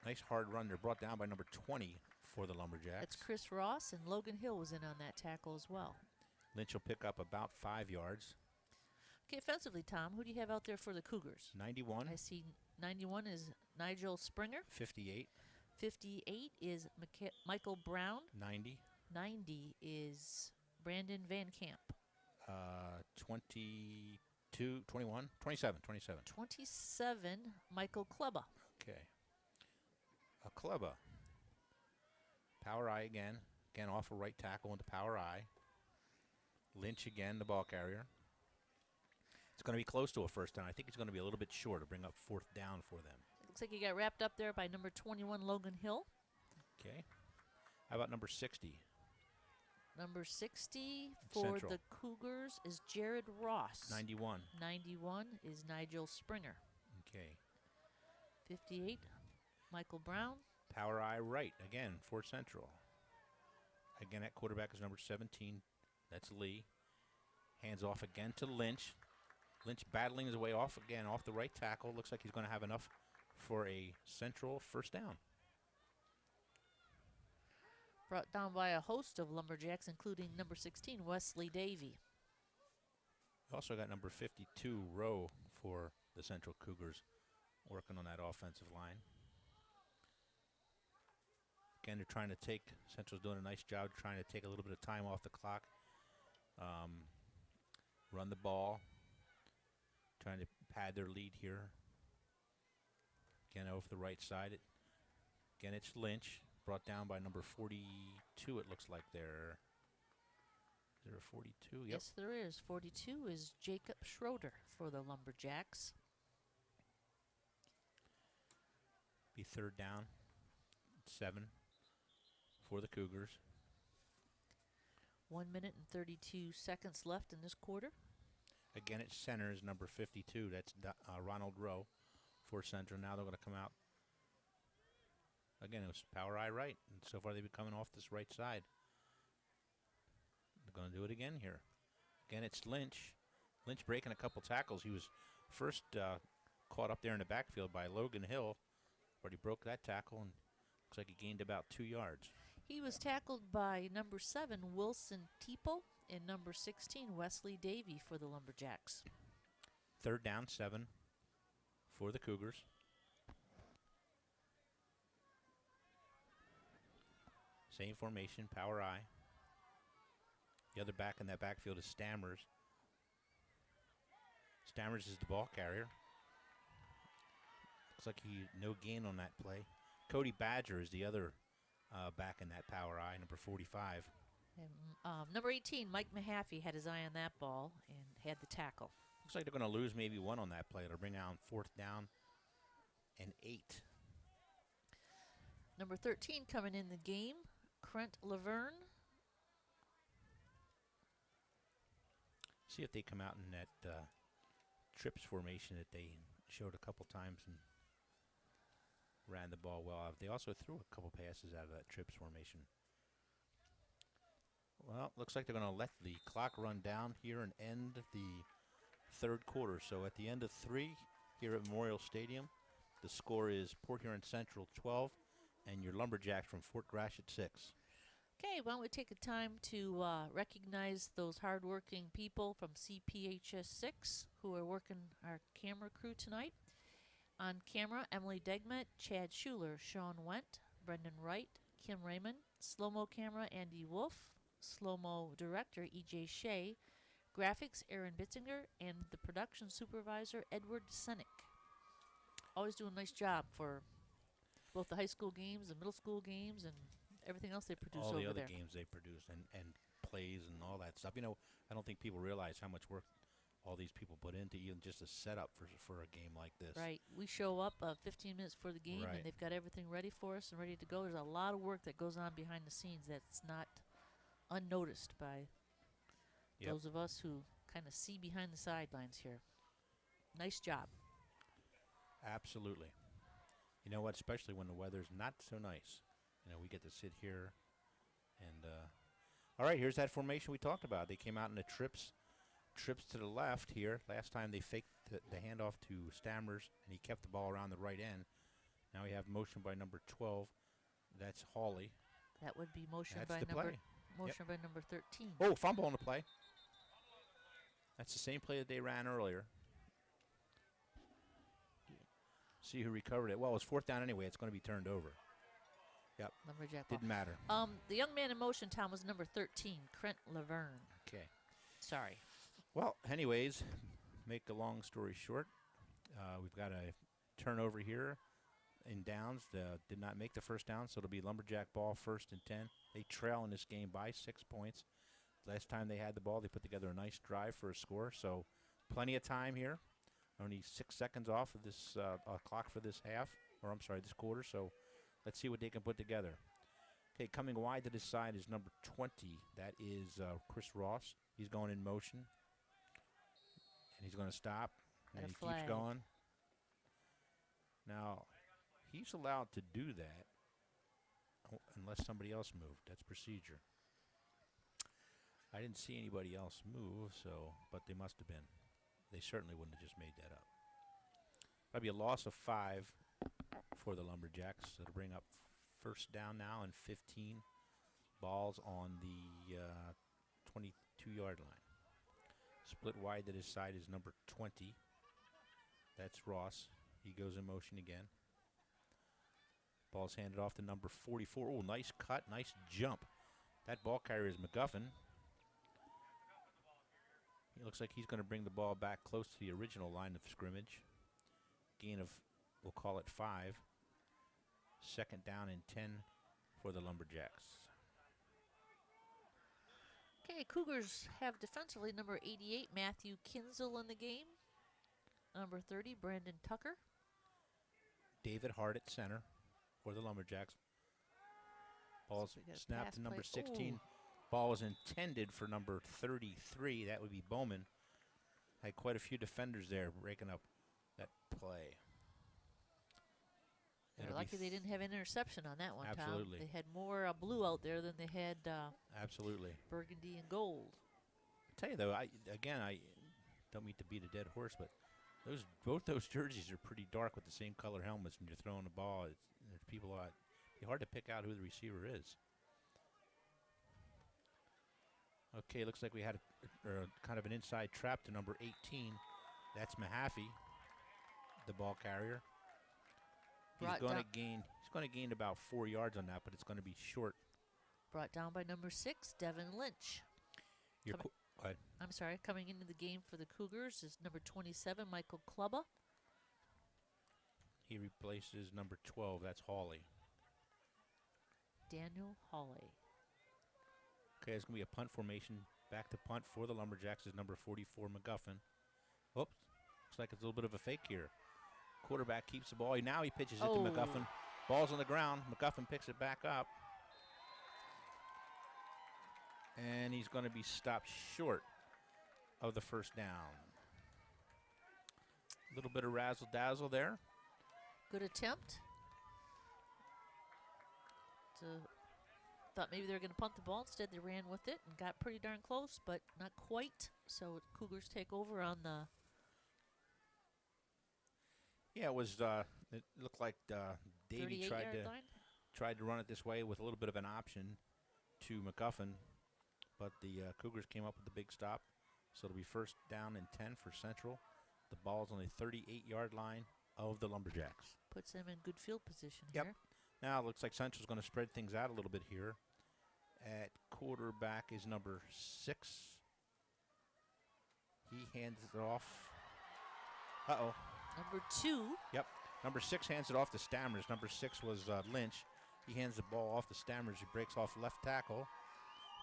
Nice hard run. They're brought down by number 20 for the Lumberjacks. That's Chris Ross, and Logan Hill was in on that tackle as well. Lynch will pick up about 5 yards. Okay, offensively, Tom, who do you have out there for the Cougars? 91. I see 91 is Nigel Springer. 58. 58 is Michael Brown. 90. 90 is Brandon Van Camp. 22, 21, 27. 27, Michael Kleba. Okay. A Kleba. Power eye again. Again, off a right tackle into power eye. Lynch again, the ball carrier. It's going to be close to a first down. I think it's going to be a little bit short to bring up fourth down for them. It looks like he got wrapped up there by number 21, Logan Hill. Okay. How about number 60? Number 60 for Central. the Cougars is Jared Ross. 91. 91 is Nigel Springer. Okay. 58, Michael Brown. Power eye right again for Central. Again, at quarterback is number 17. That's Lee. Hands off again to Lynch. Lynch battling his way off again, off the right tackle. Looks like he's going to have enough for a Central first down. Brought down by a host of Lumberjacks, including number 16, Wesley Davey. We also got number 52, Rowe, for the Central Cougars, working on that offensive line. Again, they're trying to Central's doing a nice job trying to take a little bit of time off the clock. Run the ball. Trying to pad their lead here. Again, over the right side. Again, it's Lynch. Brought down by number 42, it looks like there. Is there a 42? Yep. Yes, there is. 42 is Jacob Schroeder for the Lumberjacks. Be third down. 7. for the Cougars. 1 minute and 32 seconds left in this quarter. Again, at center is number 52. That's Ronald Rowe for Central. Now they're going to come out. Again, it was power I right. And so far they've been coming off this right side. They're going to do it again here. Again, it's Lynch. Lynch breaking a couple tackles. He was first caught up there in the backfield by Logan Hill, but he broke that tackle and looks like he gained about 2 yards. He was tackled by number 7, Wilson Teeple, and number 16, Wesley Davey for the Lumberjacks. 3rd down, 7 for the Cougars. Same formation, power I. The other back in that backfield is Stammers. Stammers is the ball carrier. Looks like he no gain on that play. Cody Badger is the other back in that power I, number 45. And, number 18, Mike Mahaffey, had his eye on that ball and had the tackle. Looks like they're going to lose maybe 1 on that play. It'll bring down 4th down and 8. Number 13 coming in the game, Trent Laverne. See if they come out in that trips formation that they showed a couple times and ran the ball well. They also threw a couple passes out of that trips formation. Well, looks like they're going to let the clock run down here and end the 3rd quarter. So at the end of 3 here at Memorial Stadium, the score is Port Huron Central 12 and your Lumberjacks from Fort Gratiot 6. Okay, why don't we take a time to recognize those hardworking people from CPHS 6 who are working our camera crew tonight. On camera, Emily Degmet, Chad Schuler, Sean Wendt, Brendan Wright, Kim Raymond. Slow-mo camera, Andy Wolf. Slow-mo director, E.J. Shea. Graphics, Aaron Bitzinger. And the production supervisor, Edward Senick. Always do a nice job for both the high school games and middle school games and everything else they produce over there. All the other games they produce and plays and all that stuff. You know, I don't think people realize how much work all these people put into even just a setup for a game like this. Right. We show up 15 minutes before the game, Right. and they've got everything ready for us and ready to go. There's a lot of work that goes on behind the scenes that's not unnoticed by those of us who kind of see behind the sidelines here. Nice job. Absolutely. You know what? Especially when the weather's not so nice. You know, we get to sit here and all right, here's that formation we talked about. They came out in the trips to the left here. Last time they faked the handoff to Stammers, and he kept the ball around the right end. Now we have motion by number 12. That's Hawley. That would be motion That's by the number play. by number 13. Oh, fumble on the play. That's the same play that they ran earlier. See who recovered it. Well, it was 4th down anyway. It's going to be turned over. Yep. Lumberjack ball. Didn't matter. The young man in motion, Tom, was number 13, Trent Laverne. Okay. Sorry. Well, anyways, make a long story short, we've got a turnover here in downs. Did not make the first down, so it'll be Lumberjack ball 1st and 10. They trail in this game by 6 points. Last time they had the ball, they put together a nice drive for a score, so plenty of time here. Only 6 seconds off of this clock for this this quarter, so let's see what they can put together. Okay, coming wide to this side is number 20. That is Chris Ross. He's going in motion. And he's going to stop. And he keeps going. Now, he's allowed to do that unless somebody else moved. That's procedure. I didn't see anybody else move, but they must have been. They certainly wouldn't have just made that up. That'd be a loss of 5 for the Lumberjacks. It'll bring up 1st down now and 15. Balls on the 22-yard line. Split wide to this side is number 20. That's Ross. He goes in motion again. Ball's handed off to number 44. Oh, nice cut, nice jump. That ball carrier is McGuffin. He looks like he's going to bring the ball back close to the original line of scrimmage. Gain of, we'll call it 5. 2nd down and 10 for the Lumberjacks. Okay, Cougars have defensively number 88, Matthew Kinzel in the game. Number 30, Brandon Tucker. David Hart at center for the Lumberjacks. Ball's So we got a snapped pass to number play. 16. Ooh. Ball was intended for number 33. That would be Bowman. Had quite a few defenders there breaking up that play. They're lucky they didn't have an interception on that one, Absolutely. Tom. They had more blue out there than they had Absolutely. burgundy and gold. I tell you, though, I don't mean to beat a dead horse, but both those jerseys are pretty dark with the same color helmets when you're throwing the ball. There's people it's hard to pick out who the receiver is. Okay, looks like we had a kind of an inside trap to number 18. That's Mahaffey, the ball carrier. He's going to gain about 4 yards on that, but it's going to be short. Brought down by number 6, Devin Lynch. Go ahead. I'm sorry. Coming into the game for the Cougars is number 27, Michael Klubba. He replaces number 12. That's Hawley. Daniel Hawley. Okay, it's going to be a punt formation. Back to punt for the Lumberjacks is number 44, McGuffin. Oops. Looks like it's a little bit of a fake here. Quarterback keeps the ball. Now he pitches it to McGuffin. Ball's on the ground. McGuffin picks it back up. And he's going to be stopped short of the first down. A little bit of razzle-dazzle there. Good attempt. Thought maybe they were going to punt the ball. Instead, they ran with it and got pretty darn close, but not quite. So Cougars take over on the... Yeah, it was. It looked like Davey tried to run it this way with a little bit of an option to McGuffin, but the Cougars came up with the big stop. So it'll be first down and 10 for Central. The ball's on the 38-yard line of the Lumberjacks. Puts them in good field position Yep. here. Now it looks like Central's going to spread things out a little bit here. At quarterback is number 6. He hands it off. Uh-oh. Number 2. Yep. Number 6 hands it off to Stammers. Number 6 was Lynch. He hands the ball off to Stammers. He breaks off left tackle.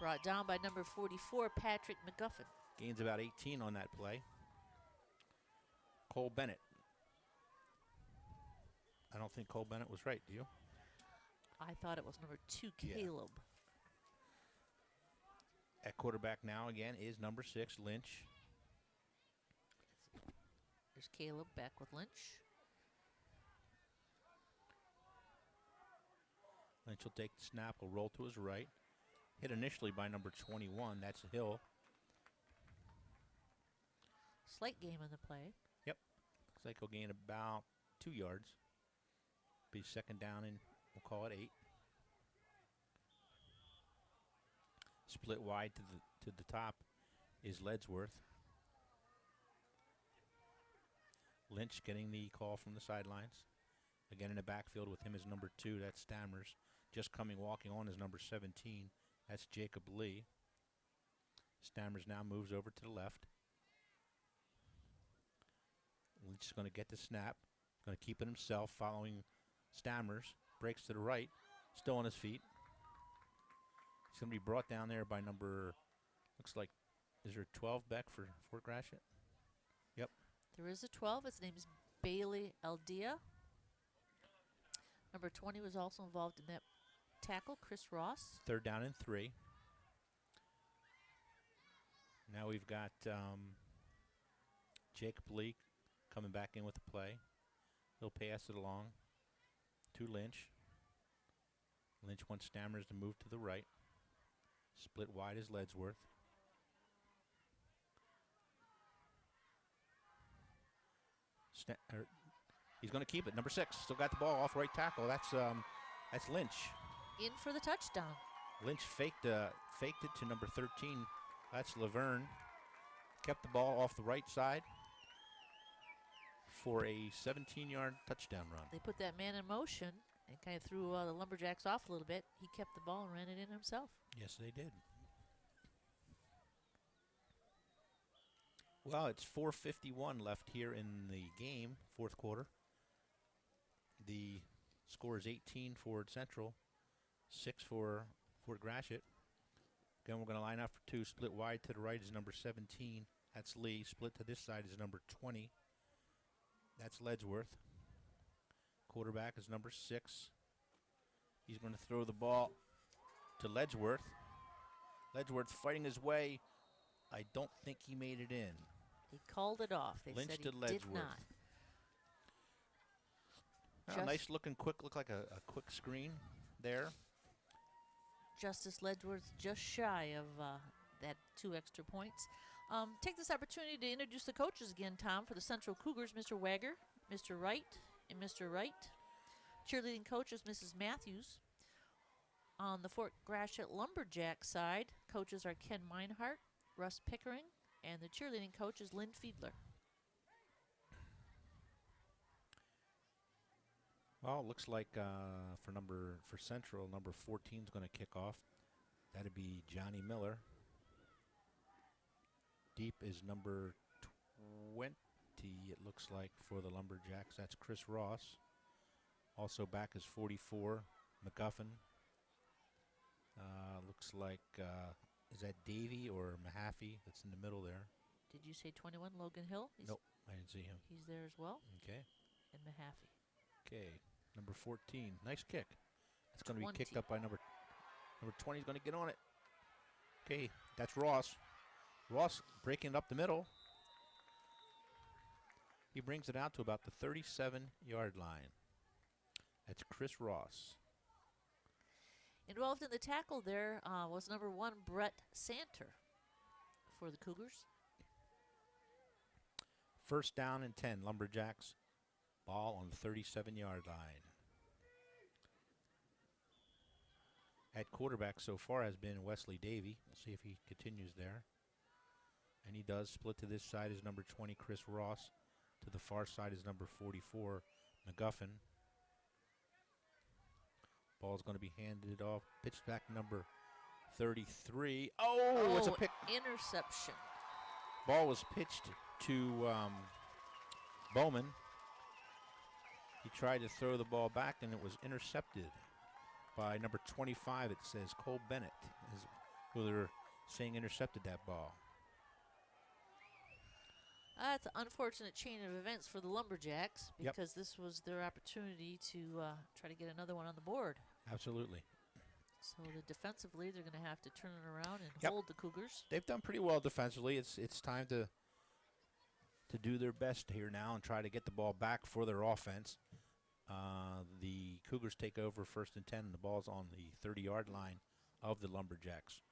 Brought down by number 44, Patrick McGuffin. Gains about 18 on that play. Cole Bennett. I don't think Cole Bennett was right, do you? I thought it was number 2, Yeah. Caleb. At quarterback now again is number 6, Lynch. There's Caleb back with Lynch. Lynch will take the snap, will roll to his right. Hit initially by number 21, that's Hill. Slight game on the play. Yep. Looks like he'll gain about 2 yards. Be second down and we'll call it 8. Split wide to the top is Ledsworth. Lynch getting the call from the sidelines. Again in the backfield with him is number 2, that's Stammers. Just walking on is number 17, that's Jacob Lee. Stammers now moves over to the left. Lynch is going to get the snap. Going to keep it himself following Stammers. Breaks to the right. Still on his feet. He's going to be brought down there by number, looks like, is there 12 back for Fort Gratiot? Yep. There is a 12. His name is Bailey Aldea. Number 20 was also involved in that tackle, Chris Ross. Third down and 3. Now we've got Jacob Lee coming back in with the play. He'll pass it along to Lynch. Lynch wants Stammers to move to the right. Split wide is Ledsworth. He's going to keep it. Number 6 still got the ball off right tackle. That's Lynch. In for the touchdown. Lynch faked it to number 13. That's Laverne. Kept the ball off the right side for a 17-yard touchdown run. They put that man in motion and kind of threw the Lumberjacks off a little bit. He kept the ball and ran it in himself. Yes, they did. Well, it's 4:51 left here in the game, fourth quarter. The score is 18 for Central, 6 for Fort Gratiot. Again, we're going to line up for 2. Split wide to the right is number 17. That's Lee. Split to this side is number 20. That's Ledsworth. Quarterback is number 6. He's going to throw the ball to Ledgeworth. Ledgeworth fighting his way. I don't think he made it in. He called it off. They Lynch said to he Ledgeworth. did not. Nice looking quick, look like a quick screen there. Justice Ledgeworth just shy of that 2 extra points. Take this opportunity to introduce the coaches again, Tom, for the Central Cougars, Mr. Wagger, Mr. Wright, and Mr. Wright. Cheerleading coach is Mrs. Matthews. On the Fort Gratiot Lumberjack side, coaches are Ken Meinhardt, Russ Pickering, and the cheerleading coach is Lynn Fiedler. Well, it looks like for Central, number 14 is going to kick off. That'd be Johnny Miller. Deep is number 20, it looks like, for the Lumberjacks. That's Chris Ross. Also back is 44, McGuffin. Looks like, is that Davey or Mahaffey that's in the middle there? Did you say 21, Logan Hill? Nope, I didn't see him. He's there as well. Okay. And Mahaffey. Okay, number 14. Nice kick. It's going to be kicked up by number 20 is going to get on it. Okay, that's Ross. Ross breaking it up the middle. He brings it out to about the 37-yard line. That's Chris Ross. Involved in the tackle there was number 1, Brett Santer for the Cougars. First down and 10, Lumberjacks. Ball on the 37-yard line. At quarterback so far has been Wesley Davey. We'll see if he continues there. And he does. Split to this side is number 20, Chris Ross. To the far side is number 44, McGuffin. Ball's going to be handed off. Pitched back number 33. Oh, it's a pick. Interception. Ball was pitched to Bowman. He tried to throw the ball back, and it was intercepted by number 25. It says Cole Bennett is who they're saying intercepted that ball. That's an unfortunate chain of events for the Lumberjacks because this was their opportunity to try to get another one on the board. Absolutely. So defensively, they're going to have to turn it around and hold the Cougars. They've done pretty well defensively. It's time to do their best here now and try to get the ball back for their offense. The Cougars take over first and 10, and the ball's on the 30-yard line of the Lumberjacks.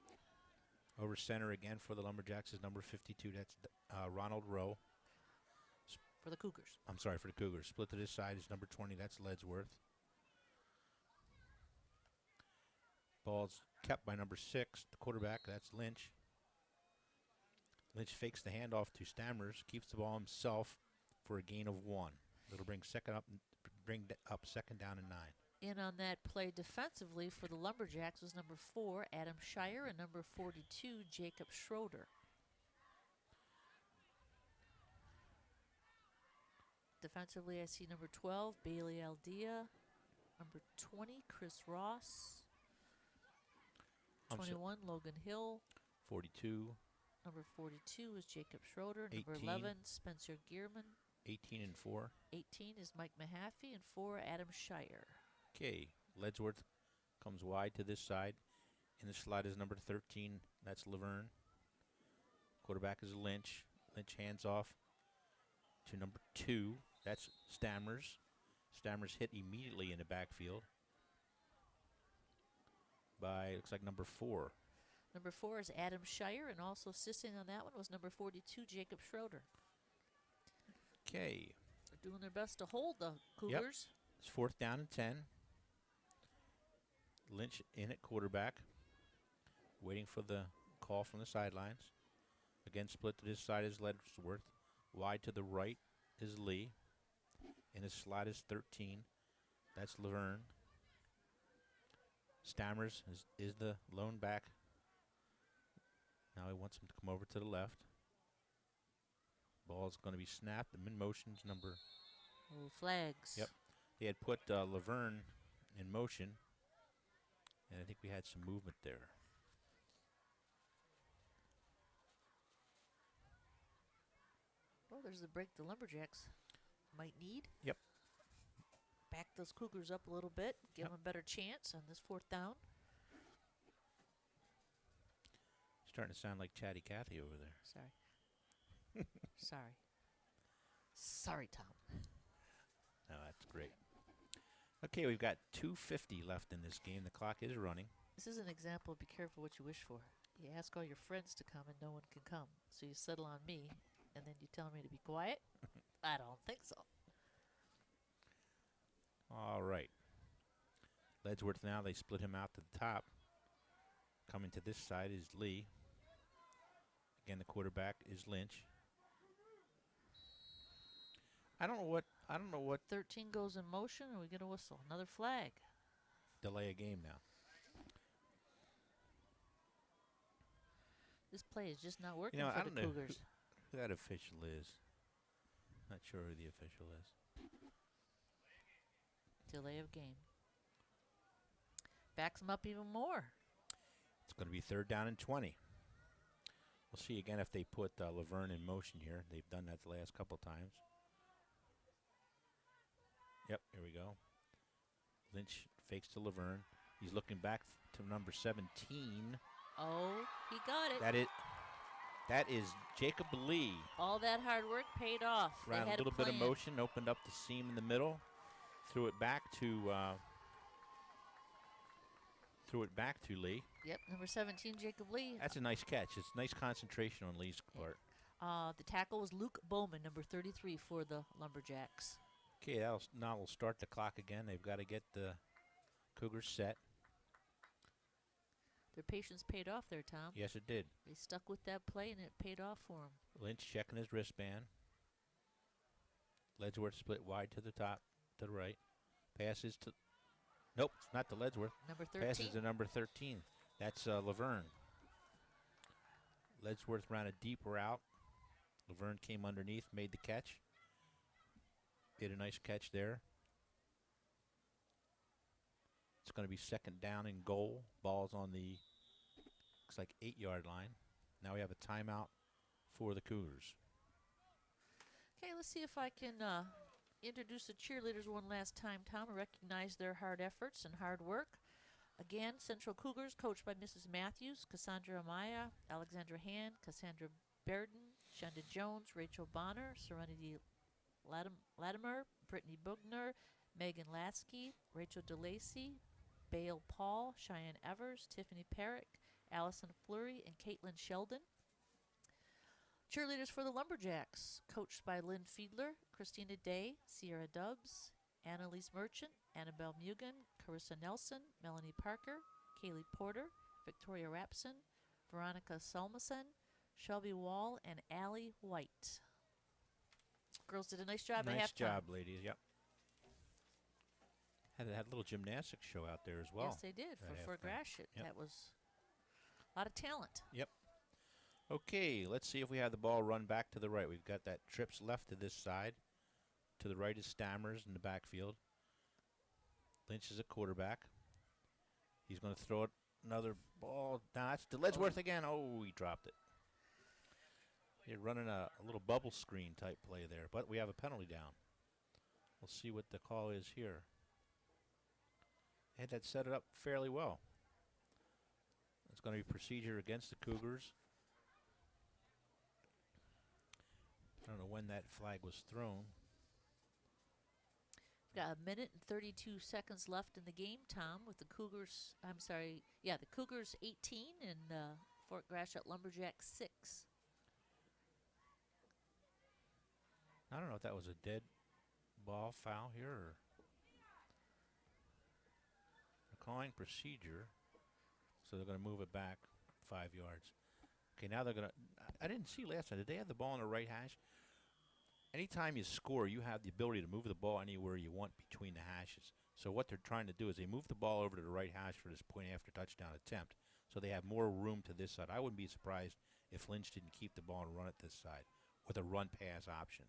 Over center again for the Lumberjacks is number 52. That's Ronald Rowe. For the Cougars. I'm sorry, for the Cougars. Split to this side is number 20. That's Ledgeworth. Ball's kept by number 6, the quarterback. That's Lynch. Lynch fakes the handoff to Stammers, keeps the ball himself for a gain of 1. It'll bring up second down and 9. In on that play defensively for the Lumberjacks was number 4, Adam Shire, and number 42, Jacob Schroeder. Defensively, I see number 12, Bailey Aldea, number 20, Chris Ross, 21, Logan Hill, 42. Number 42 is Jacob Schroeder. 18. Number 11, Spencer Gearman. 18 and 4. 18 is Mike Mahaffey, and 4, Adam Shire. Okay, Ledgeworth comes wide to this side. In the slot is number 13. That's Laverne. Quarterback is Lynch. Lynch hands off to number 2. That's Stammers. Stammers hit immediately in the backfield by, looks like, number 4. Number 4 is Adam Shire, and also assisting on that one was number 42, Jacob Schroeder. Okay. They're doing their best to hold the Cougars. Yep. It's fourth down and 10. Lynch in at quarterback, waiting for the call from the sidelines. Again, split to this side is Ledgeworth. Wide to the right is Lee. In his slot is 13. That's Laverne. Stammers is the lone back. Now he wants him to come over to the left. Ball's going to be snapped. The min-motion's number. Oh, flags. Yep. They had put Laverne in motion, and I think we had some movement there. Well, there's the break the Lumberjacks might need. Yep. Back those Cougars up a little bit, give them a better chance on this fourth down. Starting to sound like Chatty Cathy over there. Sorry. Sorry. Sorry, Tom. No, that's great. Okay, we've got 2:50 left in this game. The clock is running. This is an example of be careful what you wish for. You ask all your friends to come and no one can come. So you settle on me and then you tell me to be quiet? I don't think so. All right. Ledsworth now, they split him out to the top. Coming to this side is Lee. Again, the quarterback is Lynch. I don't know what 13 goes in motion and we get a whistle. Another flag. delay a game now. This play is just not working I for don't the know Cougars. who that official is. Not sure who the official is. Delay of game. Backs them up even more. It's going to be 3rd down and 20. We'll see again if they put Laverne in motion here. They've done that the last couple times. Yep, here we go. Lynch fakes to Laverne. He's looking back to number 17. Oh, he got it. That is Jacob Lee. All that hard work paid off. Ran a little bit of motion, opened up the seam in the middle, threw it back to Lee. Yep, number 17, Jacob Lee. That's a nice catch. It's nice concentration on Lee's part. The tackle was Luke Bowman, number 33 for the Lumberjacks. Okay, now we'll start the clock again. They've got to get the Cougars set. Their patience paid off there, Tom. Yes, it did. They stuck with that play, and it paid off for them. Lynch checking his wristband. Ledsworth split wide to the top, to the right. Passes to... Nope, it's not to Ledsworth. Number 13. Passes to number 13. That's Laverne. Ledsworth ran a deep route. Laverne came underneath, made the catch. Did a nice catch there. It's going to be 2nd down and goal. Ball's on the, looks like 8-yard line. Now we have a timeout for the Cougars. Okay, let's see if I can introduce the cheerleaders one last time, Tom, and recognize their hard efforts and hard work. Again, Central Cougars, coached by Mrs. Matthews, Cassandra Amaya, Alexandra Hand, Cassandra Berden, Shonda Jones, Rachel Bonner, Serenity Latimer, Brittany Bugner, Megan Lasky, Rachel DeLacy, Bale Paul, Cheyenne Evers, Tiffany Perrick, Allison Fleury, and Caitlin Sheldon. Cheerleaders for the Lumberjacks, coached by Lynn Fiedler, Christina Day, Sierra Dubbs, Annalise Merchant, Annabelle Mugen, Carissa Nelson, Melanie Parker, Kaylee Porter, Victoria Rapson, Veronica Solmason, Shelby Wall, and Allie White. Girls did a nice job at halftime. Nice job, ladies. Yep. Had a little gymnastics show out there as well. Yes, they did for Gratiot. Yep. That was a lot of talent. Yep. Okay, let's see if we have the ball run back to the right. We've got that trips left to this side. To the right is Stammers in the backfield. Lynch is a quarterback. He's going to throw it another ball. Nah, it's to Ledsworth again. Oh, he dropped it. You're running a little bubble screen type play there, but we have a penalty down. We'll see what the call is here. And that set it up fairly well. It's going to be procedure against the Cougars. I don't know when that flag was thrown. We've got 1 minute and 32 seconds left in the game, Tom, with the Cougars. The Cougars 18 and Fort Gratiot Lumberjacks 6. I don't know if that was a dead ball foul here or they're calling procedure, so they're going to move it back 5 yards. Okay, now they're going to. I didn't see last time. Did they have the ball on the right hash? Anytime you score, you have the ability to move the ball anywhere you want between the hashes. So what they're trying to do is they move the ball over to the right hash for this point after touchdown attempt, so they have more room to this side. I wouldn't be surprised if Lynch didn't keep the ball and run it this side with a run-pass option.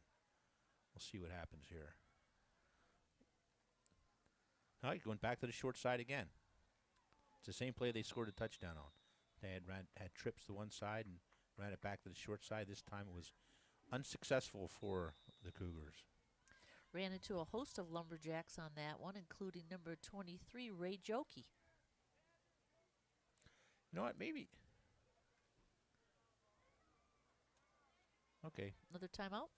We'll see what happens here. All right, going back to the short side again. It's the same play they scored a touchdown on. They had trips to one side and ran it back to the short side. This time it was unsuccessful for the Cougars. Ran into a host of Lumberjacks on that one, including number 23, Ray Jokey. You know what? Maybe Okay. Another timeout.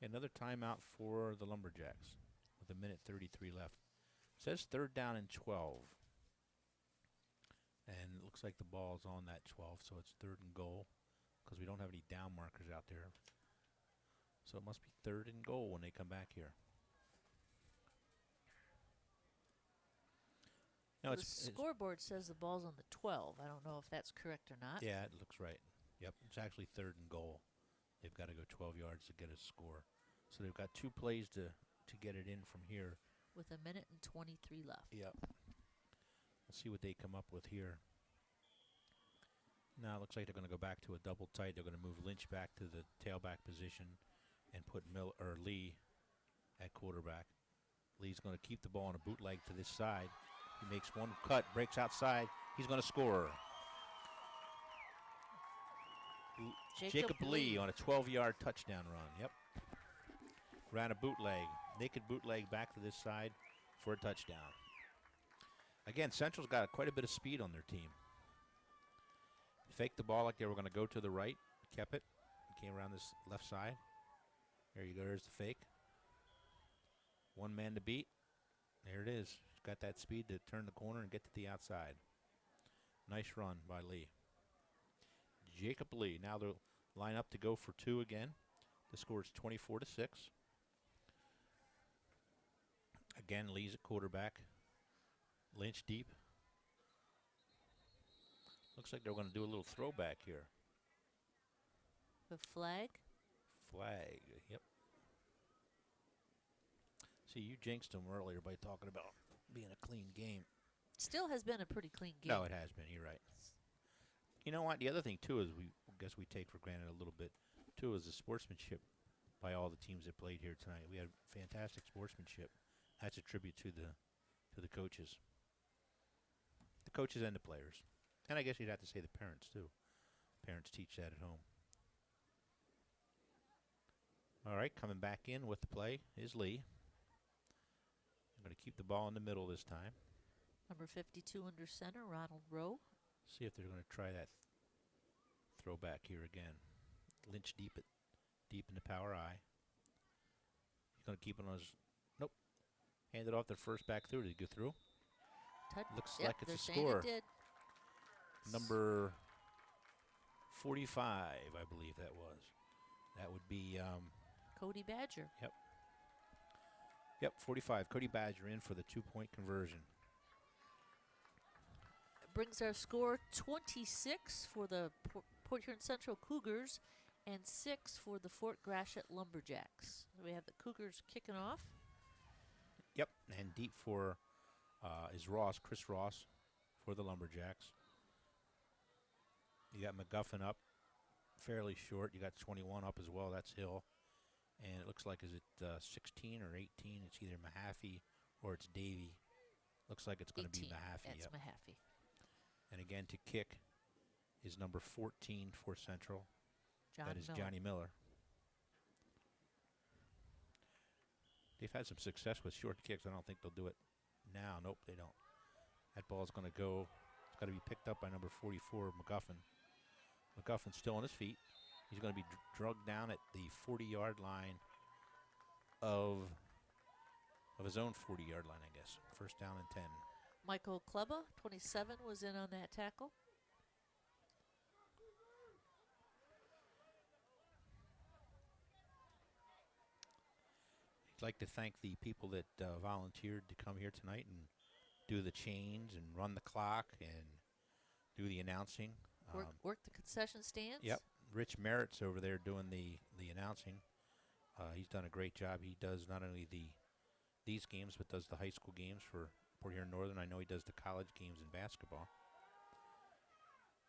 Another timeout for the Lumberjacks with 1:33 left. Says 3rd down and 12. And it looks like the ball's on that 12, so it's 3rd and goal because we don't have any down markers out there. So it must be 3rd and goal when they come back here. No, Well, the scoreboard says the ball's on the 12. I don't know if that's correct or not. Yeah, it looks right. Yep, it's actually 3rd and goal. They've got to go 12 yards to get a score. So they've got 2 plays to get it in from here. With 1:23 left. Yep. We'll see what they come up with here. Now it looks like they're going to go back to a double tight. They're going to move Lynch back to the tailback position and put Lee at quarterback. Lee's going to keep the ball on a bootleg to this side. He makes one cut, breaks outside. He's going to score. Jacob Lee on a 12-yard touchdown run. Yep. Ran a bootleg. Naked bootleg back to this side for a touchdown. Again, Central's got quite a bit of speed on their team. Faked the ball like they were going to go to the right. Kept it. Came around this left side. There you go. There's the fake. One man to beat. There it is. He's got that speed to turn the corner and get to the outside. Nice run by Lee. Jacob Lee. Now they'll line up to go for 2 again. The score is 24-6. Again, Lee's at quarterback. Lynch deep. Looks like they're going to do a little throwback here. The flag? Flag, yep. See, you jinxed them earlier by talking about being a clean game. Still has been a pretty clean game. No, it has been. You're right. You know what? The other thing, too, is we take for granted a little bit, too, is the sportsmanship by all the teams that played here tonight. We had fantastic sportsmanship. That's a tribute to the coaches. The coaches and the players. And I guess you'd have to say the parents, too. Parents teach that at home. All right, coming back in with the play is Lee. I'm going to keep the ball in the middle this time. Number 52 under center, Ronald Rowe. See if they're going to try that throwback here again. Lynch deep in the power I. He's going to keep it on his... Nope. Hand it off the first back through. Did he go through? Looks like it's a score. It did. Number 45, I believe that was. That would be... Cody Badger. Yep, 45. Cody Badger in for the 2-point conversion. Brings our score 26 for the Port Huron Central Cougars and 6 for the Fort Gratiot Lumberjacks. We have the Cougars kicking off. Yep, and deep for is Chris Ross for the Lumberjacks. You got McGuffin up fairly short. You got 21 up as well. That's Hill. And it looks like, is it 16 or 18? It's either Mahaffey or it's Davey. Looks like it's going to be Mahaffey. That's Mahaffey. And again, to kick is number 14 for Central. That is Miller. Johnny Miller. They've had some success with short kicks. I don't think they'll do it now. Nope, they don't. That ball's going to go. It's got to be picked up by number 44, McGuffin. McGuffin's still on his feet. He's going to be drugged down at the 40-yard line of his own 40-yard line, I guess. First down and 10. Michael Kleba, 27, was in on that tackle. I'd like to thank the people that volunteered to come here tonight and do the chains and run the clock and do the announcing. Work the concession stands. Yep. Rich Merritt's over there doing the announcing. He's done a great job. He does not only these games, but does the high school games for Port Huron Northern. I know he does the college games in basketball.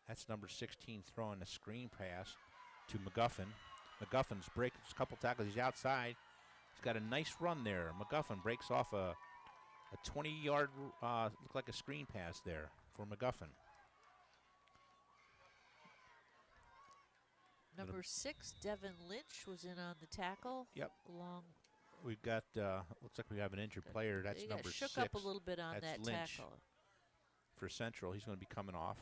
That's number 16 throwing a screen pass to McGuffin. McGuffin's breaks a couple tackles. He's outside. He's got a nice run there. McGuffin breaks off a 20-yard, look like a screen pass there for McGuffin. Number 6, Devin Lynch, was in on the tackle. Yep. Along. We've got, looks like we have an injured player. That's He number got 6. shook up a little bit on That's that Lynch. tackle. For Central, he's going to be coming off.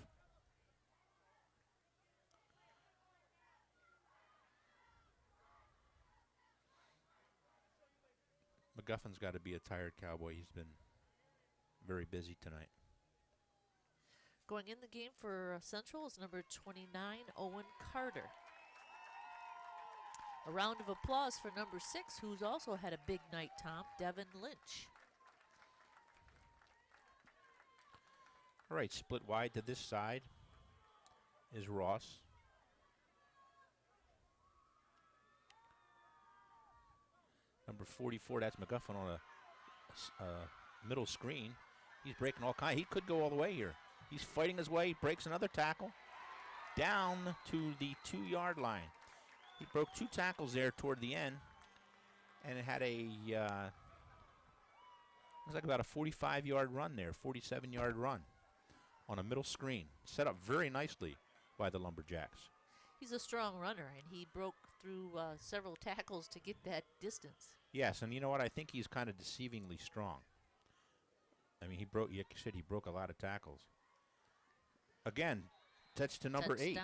McGuffin's got to be a tired cowboy. He's been very busy tonight. Going in the game for Central is number 29, Owen Carter. A round of applause for number 6, who's also had a big night, Tom, Devin Lynch. All right, split wide to this side is Ross. Number 44, that's McGuffin on a middle screen. He's breaking all kinds. He could go all the way here. He's fighting his way, breaks another tackle, down to the 2-yard line. He broke 2 tackles there toward the end, and it had a, looks like about a 45-yard run there, 47-yard run on a middle screen. Set up very nicely by the Lumberjacks. He's a strong runner, and he broke through several tackles to get that distance. Yes, and you know what? I think he's kind of deceivingly strong. I mean, like you said, he broke a lot of tackles. Again, touch to number 8.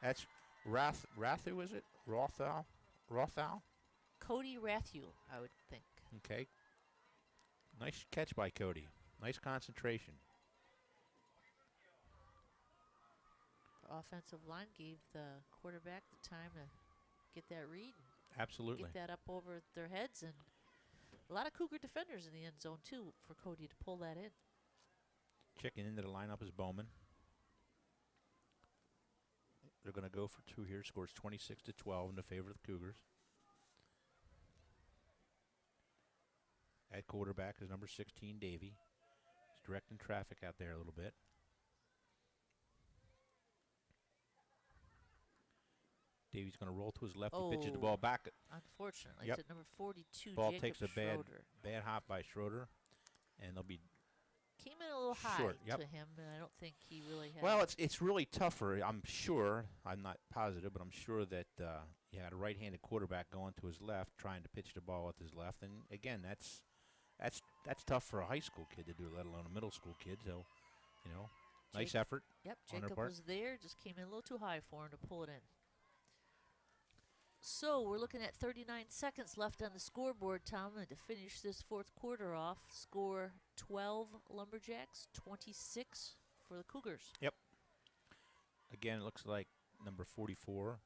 That's Rathu, is it? Rothal? Cody Rathu, I would think. Okay. Nice catch by Cody. Nice concentration. The offensive line gave the quarterback the time to get that read. Absolutely. Get that up over their heads, and a lot of Cougar defenders in the end zone, too, for Cody to pull that in. Checking into the lineup is Bowman. They're going to go for 2 here. Scores 26-12 in the favor of the Cougars. At quarterback is number 16, Davey. He's directing traffic out there a little bit. Davey's going to roll to his left. He pitches the ball back. Unfortunately, Yep. to number 42, Ball Jacob takes a Schroeder. bad hop by Schroeder, and they'll be Came in a little high short. Yep. to him, and I don't think he really had. Well, it's really tougher. I'm sure. I'm not positive, but I'm sure that you had a right-handed quarterback going to his left, trying to pitch the ball with his left, and again, that's tough for a high school kid to do, let alone a middle school kid. So, nice effort. Yep, on their Jacob part. was there, just came in a little too high for him to pull it in. So we're looking at 39 seconds left on the scoreboard, Tom, and to finish this fourth quarter off, score 12 Lumberjacks, 26 for the Cougars. Yep. Again, it looks like number 44,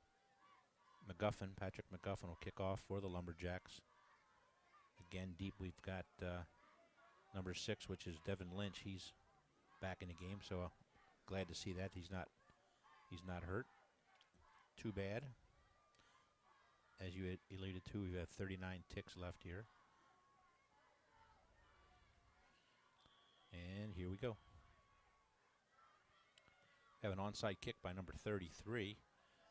Patrick McGuffin will kick off for the Lumberjacks. Again, deep we've got number 6, which is Devin Lynch. He's back in the game, so glad to see that he's not hurt. Too bad. As you had alluded to, we have 39 ticks left here. And here we go. Have an onside kick by number 33.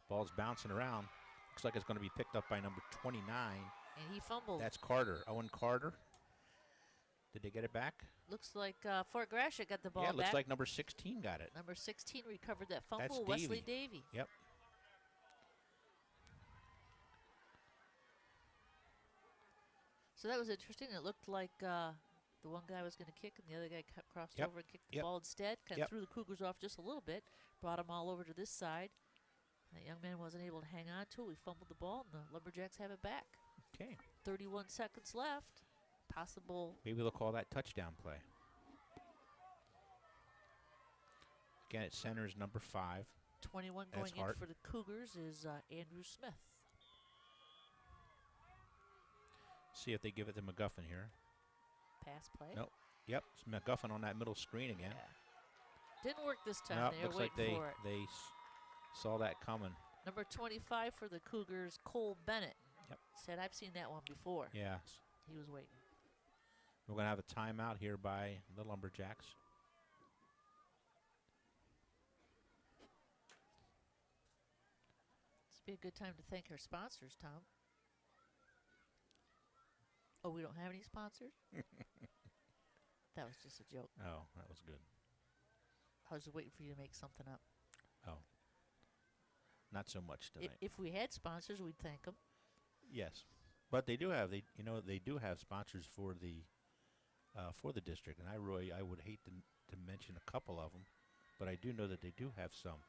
Ball's bouncing around. Looks like it's going to be picked up by number 29. And he fumbled. That's Carter. Owen Carter. Did they get it back? Looks like Fort Gratiot got the ball Yeah, back. looks like number 16 got it. Number 16 recovered that fumble. That's Wesley Davey. Davey. Yep. So that was interesting. It looked like the one guy was going to kick, and the other guy crossed over and kicked the ball instead. Kind of threw the Cougars off just a little bit, brought them all over to this side. That young man wasn't able to hang on to it. We fumbled the ball, and the Lumberjacks have it back. Okay. 31 seconds left. Possible. Maybe they'll call that touchdown play. Again, at center is number 5. 21 That's going in Hart. for the Cougars is Andrew Smith. See if they give it to McGuffin here. Pass play. Nope. Yep, it's McGuffin on that middle screen again. Yeah. Didn't work this time. Nope, They were looks like waiting for it. they saw that coming. Number 25 for the Cougars, Cole Bennett. Yep. Said, I've seen that one before. Yeah. He was waiting. We're going to have a timeout here by the Lumberjacks. This would be a good time to thank our sponsors, Tom. Oh, we don't have any sponsors? That was just a joke. Oh, that was good. I was waiting for you to make something up. Oh. Not so much tonight. If we had sponsors, we'd thank them. Yes. But they do have sponsors for the district, and I would hate to mention a couple of them, but I do know that they do have some.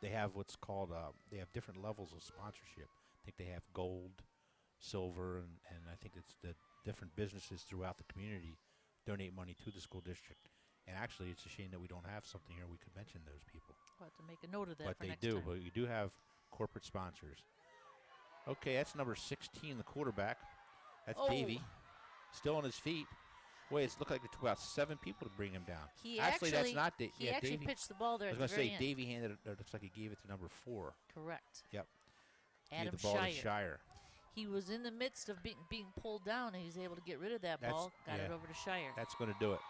They have what's called they have different levels of sponsorship. I think they have gold, silver, and I think it's the different businesses throughout the community donate money to the school district. And actually, it's a shame that we don't have something here we could mention those people. We'll have to make a note of that But for they next do. time. But you do have corporate sponsors. Okay, that's number 16, the quarterback. That's Davey, still on his feet. Wait, it's looked like it took about 7 people to bring him down. He actually, that's not Davey. He actually Davey pitched the ball there I was at the going to very say, end. Davey handed it. It looks like he gave it to number 4. Correct. Yep. Adam Gave the ball to Shire. He was in the midst of being pulled down, and he was able to get rid of that ball. Got it over to Shire. That's going to do it.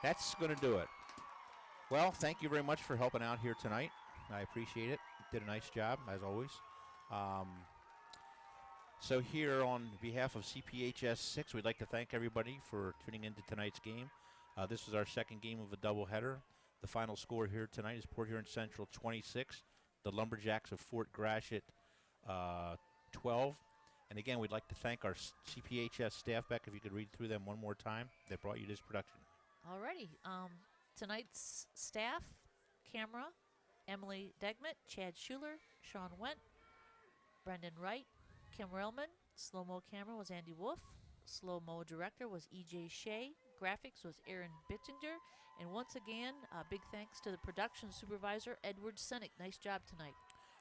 That's going to do it. Well, thank you very much for helping out here tonight. I appreciate it. You did a nice job, as always. So here on behalf of CPHS 6, we'd like to thank everybody for tuning into tonight's game. This is our second game of a doubleheader. The final score here tonight is Port Huron Central 26, the Lumberjacks of Fort Gratiot 12. And again, we'd like to thank our CPHS staff. Beck, if you could read through them one more time, that brought you this production. Alrighty. Tonight's staff, camera, Emily Degmet, Chad Schuler, Sean Went, Brendan Wright, Kim Relman. Slow-mo camera was Andy Wolf. Slow-mo director was E.J. Shea. Graphics was Aaron Bittinger. And once again, big thanks to the production supervisor, Edward Sennick. Nice job tonight.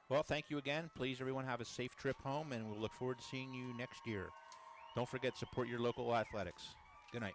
Well, thank you again. Please, everyone, have a safe trip home, and we'll look forward to seeing you next year. Don't forget, support your local athletics. Good night.